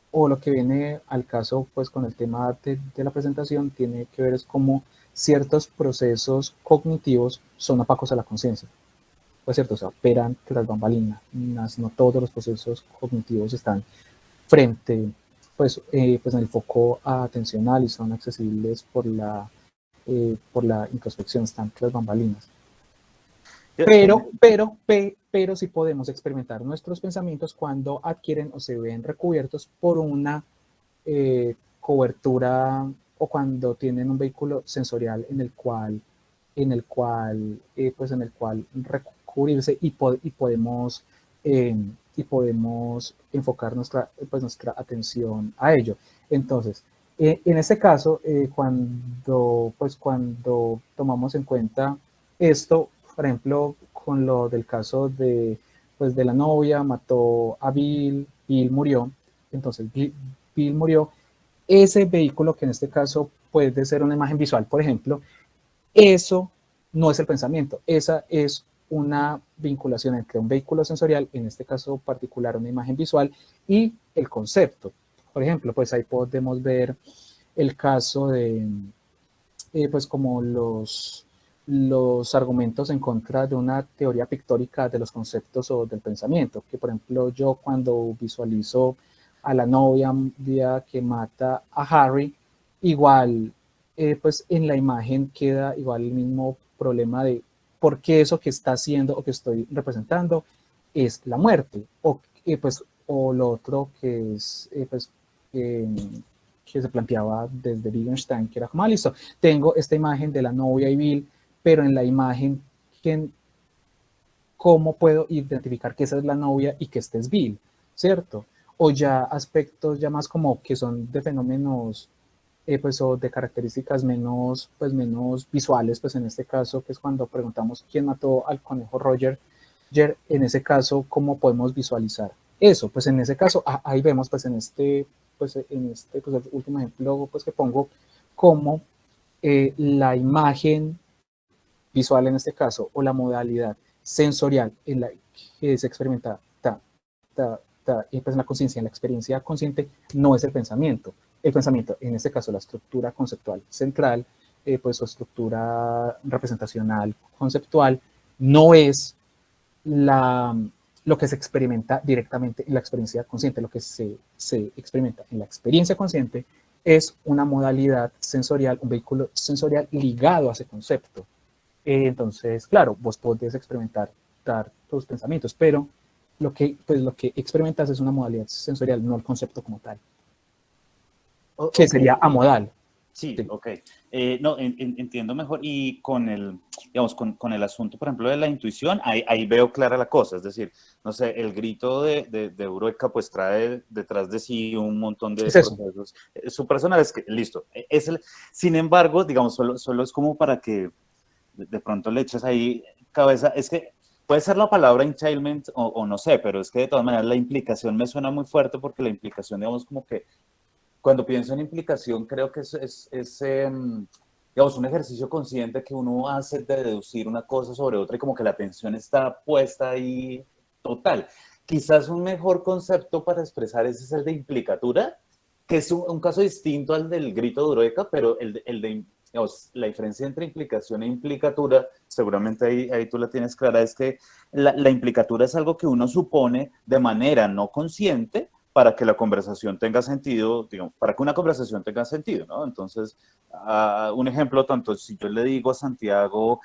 o lo que viene al caso pues con el tema de la presentación tiene que ver es cómo ciertos procesos cognitivos son opacos a la conciencia. Pues cierto, o sea, operan tras bambalinas, no todos los procesos cognitivos están frente, pues en el foco atencional y son accesibles por la introspección, están tras bambalinas. Pero sí podemos experimentar nuestros pensamientos cuando adquieren o se ven recubiertos por una cobertura o cuando tienen un vehículo sensorial en el cual recubrirse y podemos enfocar nuestra atención a ello. Entonces, en este caso, cuando tomamos en cuenta esto, por ejemplo, con lo del caso de la novia, mató a Bill murió, entonces Bill murió, ese vehículo que en este caso puede ser una imagen visual, por ejemplo, eso no es el pensamiento, esa es una vinculación entre un vehículo sensorial, en este caso particular una imagen visual, y el concepto. Por ejemplo, pues ahí podemos ver el caso de, pues como los argumentos en contra de una teoría pictórica de los conceptos o del pensamiento, que por ejemplo yo cuando visualizo a la novia que mata a Harry, igual pues en la imagen queda igual el mismo problema de por qué eso que está haciendo o que estoy representando es la muerte, o lo otro que es que se planteaba desde Wittgenstein, que era como, listo, tengo esta imagen de la novia y Bill, pero en la imagen, ¿cómo puedo identificar que esa es la novia y que este es Bill? ¿Cierto? O ya aspectos ya más como que son de fenómenos pues, o de características menos visuales, pues en este caso, que es cuando preguntamos quién mató al conejo Roger, en ese caso, ¿cómo podemos visualizar eso? Pues en ese caso, ahí vemos pues en este el último ejemplo pues que pongo, cómo la imagen visual en este caso, o la modalidad sensorial en la que se experimenta pues en la conciencia, en la experiencia consciente, no es el pensamiento. El pensamiento, en este caso la estructura conceptual central, pues o estructura representacional conceptual, no es la lo que se experimenta directamente en la experiencia consciente, lo que se experimenta en la experiencia consciente es una modalidad sensorial, un vehículo sensorial ligado a ese concepto. Entonces, claro, vos podés experimentar tus pensamientos, pero lo que experimentas es una modalidad sensorial, no el concepto como tal, que sería amodal. Sí, ok. No, entiendo mejor. Y con el, digamos, con el asunto, por ejemplo, de la intuición, ahí veo clara la cosa. Es decir, no sé, el grito de Eureka pues trae detrás de sí un montón de procesos. Su personal es que, listo, sin embargo, digamos, solo es como para que de pronto le eches ahí cabeza. Es que puede ser la palabra enchainment o no sé, pero es que de todas maneras la implicación me suena muy fuerte porque la implicación, digamos, como que cuando pienso en implicación, creo que es digamos, un ejercicio consciente que uno hace de deducir una cosa sobre otra y como que la atención está puesta ahí total. Quizás un mejor concepto para expresar ese es el de implicatura, que es un caso distinto al del grito de Eureka, pero digamos, la diferencia entre implicación e implicatura, seguramente ahí tú la tienes clara, es que la implicatura es algo que uno supone de manera no consciente, para que la conversación tenga sentido, digamos, para que una conversación tenga sentido, ¿no? Entonces, un ejemplo, tanto si yo le digo a Santiago,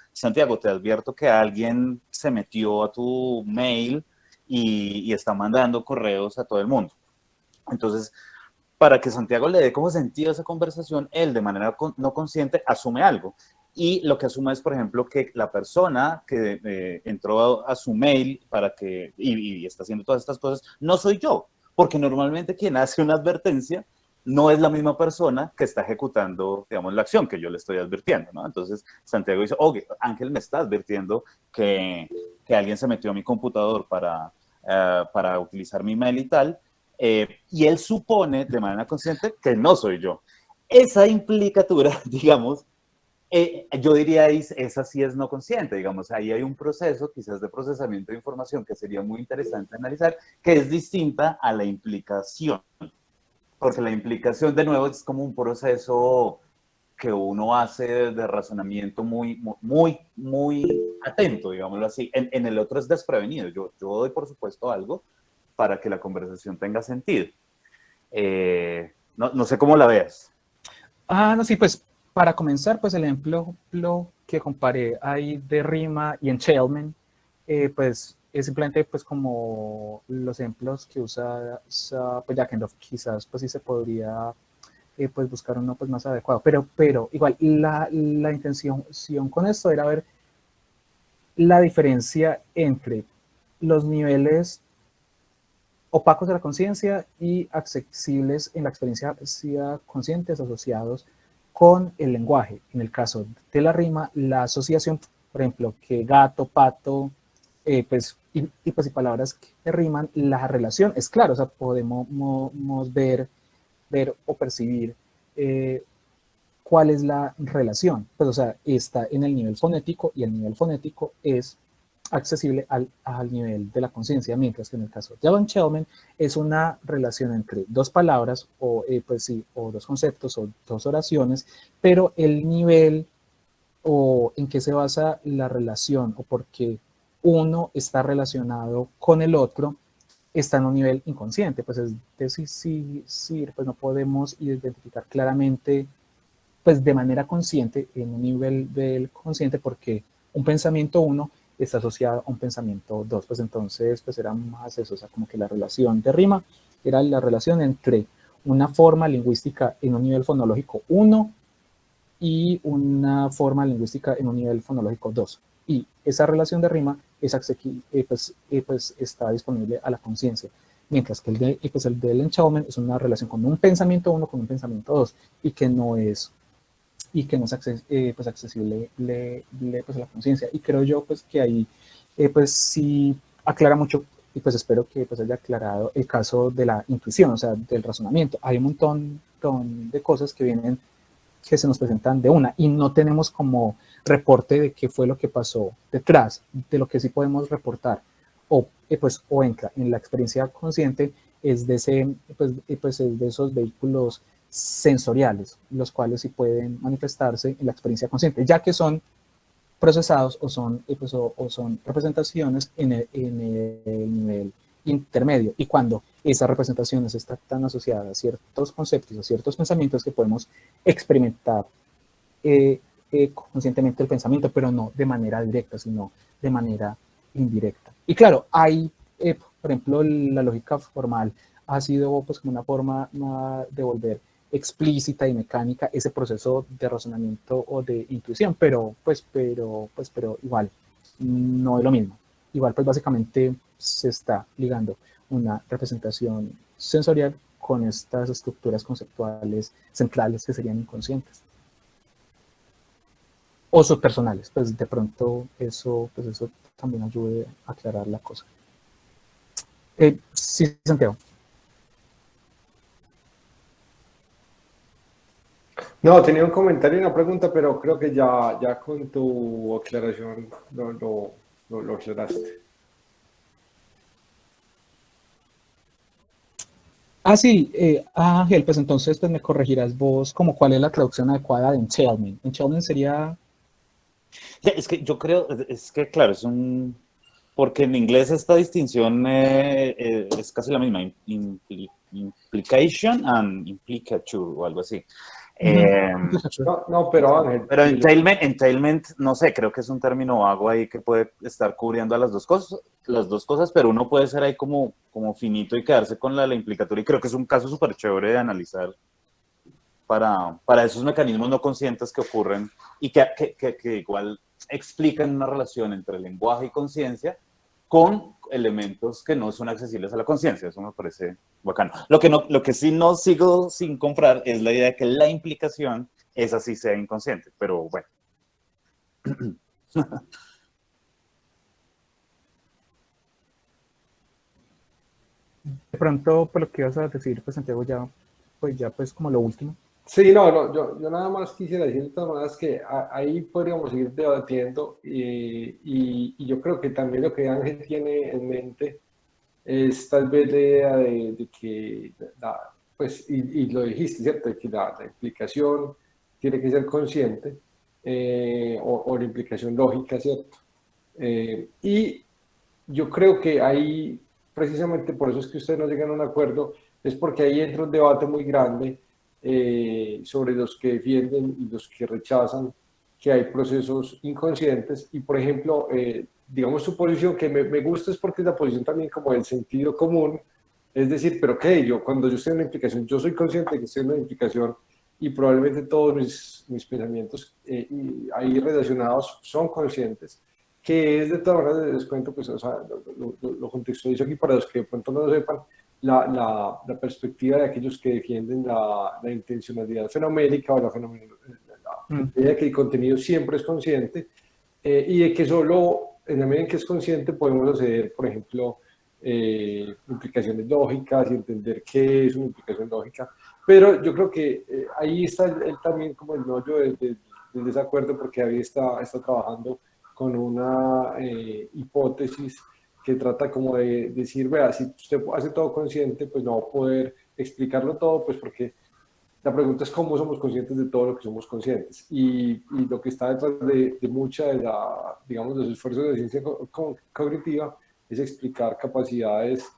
te advierto que alguien se metió a tu mail y está mandando correos a todo el mundo. Entonces, para que Santiago le dé como sentido a esa conversación, él de manera no consciente asume algo. Y lo que asume es, por ejemplo, que la persona que entró a su mail y está haciendo todas estas cosas, no soy yo. Porque normalmente quien hace una advertencia no es la misma persona que está ejecutando, digamos, la acción que yo le estoy advirtiendo, ¿no? Entonces, Santiago dice, oye, Ángel me está advirtiendo que alguien se metió a mi computador para utilizar mi mail y tal, y él supone de manera consciente que no soy yo. Esa implicatura, digamos, yo diría, esa sí es no consciente, digamos, ahí hay un proceso quizás de procesamiento de información que sería muy interesante analizar, que es distinta a la implicación, porque la implicación de nuevo es como un proceso que uno hace de razonamiento muy, muy, muy atento, digámoslo así. En el otro es desprevenido, yo doy por supuesto algo para que la conversación tenga sentido. No sé cómo la veas. No, sí, pues para comenzar, pues el ejemplo que comparé ahí de rima y enchainment, pues es simplemente pues como los ejemplos que usa pues Jack Endorf. Quizás pues sí se podría pues buscar uno pues más adecuado, pero igual la intención con esto era ver la diferencia entre los niveles opacos de la conciencia y accesibles en la experiencia conscientes asociados con el lenguaje. En el caso de la rima, la asociación, por ejemplo, que gato, pato, pues, y palabras que riman, la relación es clara, o sea, podemos ver o percibir cuál es la relación. Pues, o sea, está en el nivel fonético y el nivel fonético es accesible al nivel de la conciencia, mientras que en el caso de Alan Shellman es una relación entre dos palabras o dos conceptos o dos oraciones, pero el nivel o en qué se basa la relación o por qué uno está relacionado con el otro está en un nivel inconsciente. Pues es decir, pues no podemos identificar claramente pues de manera consciente en un nivel del consciente porque un pensamiento 1 está asociado a un pensamiento 2, pues entonces pues era más eso, o sea, como que la relación de rima era la relación entre una forma lingüística en un nivel fonológico 1 y una forma lingüística en un nivel fonológico 2. Y esa relación de rima es pues está disponible a la conciencia. Mientras que el del enchainment es una relación con un pensamiento 1 con un pensamiento 2 y que no es pues accesible pues a la conciencia. Y creo yo pues que ahí pues sí aclara mucho y pues espero que pues haya aclarado el caso de la intuición, o sea, del razonamiento. Hay un montón de cosas que se nos presentan de una y no tenemos como reporte de qué fue lo que pasó detrás. De lo que sí podemos reportar o entra en la experiencia consciente es de es de esos vehículos sensoriales, los cuales sí pueden manifestarse en la experiencia consciente, ya que son procesados o son, pues, o son representaciones en el nivel intermedio, y cuando esas representaciones están tan asociadas a ciertos conceptos, a ciertos pensamientos que podemos experimentar conscientemente el pensamiento, pero no de manera directa, sino de manera indirecta. Y claro, hay, por ejemplo, la lógica formal ha sido pues como una forma de volver explícita y mecánica ese proceso de razonamiento o de intuición, pero igual no es lo mismo. Igual pues básicamente se está ligando una representación sensorial con estas estructuras conceptuales centrales que serían inconscientes o subpersonales. Pues de pronto eso también ayude a aclarar la cosa. Sí, Santiago. No, tenía un comentario y una pregunta, pero creo que ya con tu aclaración lo aclaraste. Sí, Ángel, pues entonces pues me corregirás vos como cuál es la traducción adecuada de entailment. Entailment sería... Es que yo creo, es que claro, porque en inglés esta distinción es casi la misma, implication and implicature o algo así. No, pero Ángel. Pero entailment, no sé, creo que es un término vago ahí que puede estar cubriendo a las dos cosas, pero uno puede ser ahí como finito y quedarse con la implicatura, y creo que es un caso súper chévere de analizar para esos mecanismos no conscientes que ocurren y que igual explican una relación entre lenguaje y conciencia con elementos que no son accesibles a la conciencia. Eso me parece bacano. Lo que sí no sigo sin comprar es la idea de que la implicación esa sí sea inconsciente, pero bueno. De pronto, por lo que ibas a decir, pues Santiago, pues como lo último. Sí, no, yo nada más quisiera decir de todas maneras que ahí podríamos seguir debatiendo y yo creo que también lo que Ángel tiene en mente es tal vez la idea de que, pues, y lo dijiste, ¿cierto? De que la implicación tiene que ser consciente o la implicación lógica, ¿cierto? Y yo creo que ahí, precisamente por eso es que ustedes no llegan a un acuerdo, es porque ahí entra un debate muy grande sobre los que defienden y los que rechazan que hay procesos inconscientes. Y, por ejemplo, digamos su posición que me gusta es porque es la posición también como del sentido común, es decir, pero que cuando yo estoy en una implicación, yo soy consciente de que estoy en una implicación y probablemente todos mis pensamientos ahí relacionados son conscientes, que es de todas maneras, les cuento, pues, o sea, lo contextualizo aquí para los que de pronto no lo sepan, la perspectiva de aquellos que defienden la intencionalidad fenomérica o la idea de que el contenido siempre es consciente y de que solo en la medida en que es consciente podemos hacer, por ejemplo, implicaciones lógicas y entender qué es una implicación lógica. Pero yo creo que ahí está también como el meollo del desacuerdo, porque ahí está trabajando con una hipótesis que trata como de decir, vea, si usted hace todo consciente, pues no va a poder explicarlo todo, pues porque la pregunta es cómo somos conscientes de todo lo que somos conscientes. Y lo que está detrás de mucha de digamos, los esfuerzos de ciencia cognitiva es explicar capacidades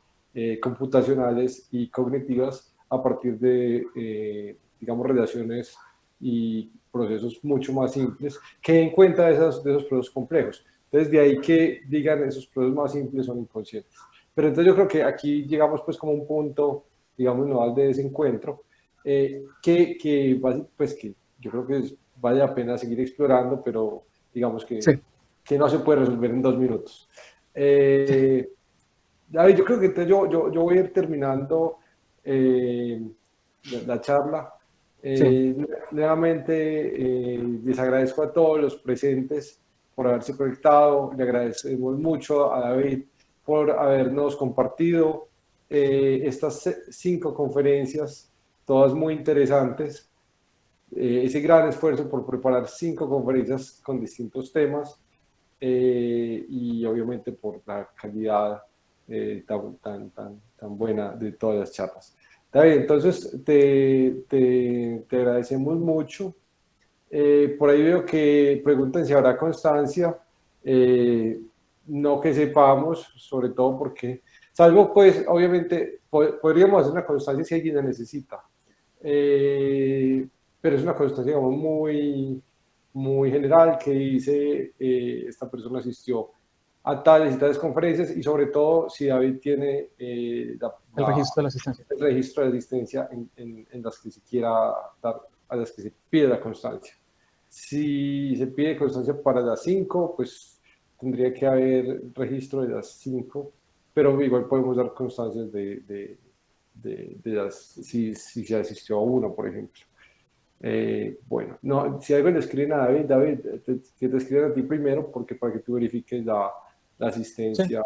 computacionales y cognitivas a partir de, digamos, relaciones y procesos mucho más simples que den cuenta de esos procesos complejos. Entonces, de ahí que digan esos procesos más simples son inconscientes. Pero entonces yo creo que aquí llegamos pues como a un punto, digamos, nodal de desencuentro, pues que yo creo que vale la pena seguir explorando, pero digamos Sí. que no se puede resolver en 2 minutos. David, yo creo que entonces yo voy a ir terminando la charla. Sí. Nuevamente les agradezco a todos los presentes por haberse conectado, le agradecemos mucho a David por habernos compartido estas 5 conferencias, todas muy interesantes, ese gran esfuerzo por preparar 5 conferencias con distintos temas y obviamente por la calidad tan buena de todas las charlas. David, entonces te agradecemos mucho. Por ahí veo que preguntan si habrá constancia. No que sepamos, sobre todo porque, salvo pues, obviamente, podríamos hacer una constancia si alguien la necesita. Pero es una constancia, digamos, muy general que dice esta persona asistió a tales y tales conferencias y sobre todo si David tiene el registro de la asistencia. El registro de asistencia en las que se quiera dar, a las que se pide la constancia. Si se pide constancia para las 5, pues tendría que haber registro de las 5, pero igual podemos dar constancias de las, si se asistió a uno, por ejemplo. Bueno, no, si algo le escriben a David, que te escriban a ti primero, porque para que tú verifiques la asistencia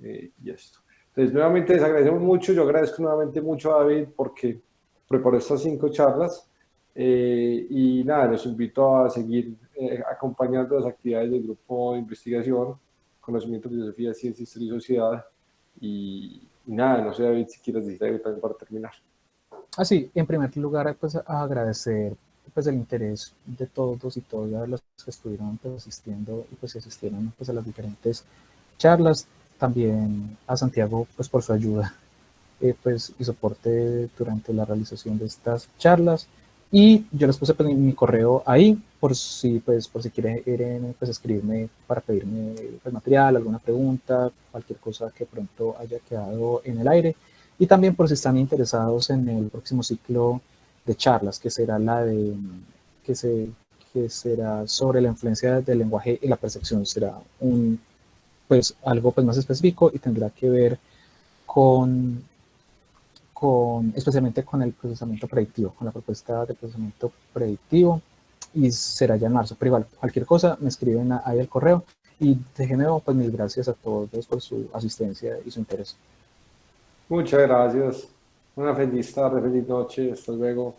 y esto. Entonces, nuevamente les agradecemos mucho. Yo agradezco nuevamente mucho a David porque preparó estas 5 charlas. Y nada, los invito a seguir acompañando las actividades del grupo de investigación, conocimiento, filosofía, ciencia, historia y sociedad. Y nada, no sé, David, si quieres decir algo también para terminar. Sí, en primer lugar, pues agradecer pues el interés de todos y todas los que estuvieron pues, asistiendo y pues asistieron pues a las diferentes charlas. También a Santiago pues por su ayuda pues y soporte durante la realización de estas charlas. Y yo les puse pues, mi correo ahí por si quieren pues escribirme para pedirme pues, material, alguna pregunta, cualquier cosa que pronto haya quedado en el aire. Y también por si están interesados en el próximo ciclo de charlas, que será que será sobre la influencia del lenguaje y la percepción. Será algo pues más específico y tendrá que ver especialmente con el procesamiento predictivo, con la propuesta de procesamiento predictivo, y será ya en marzo. Pero igual, cualquier cosa me escriben ahí al correo. Y de nuevo, pues mil gracias a todos por su asistencia y su interés. Muchas gracias. Una feliz tarde, feliz noche. Hasta luego.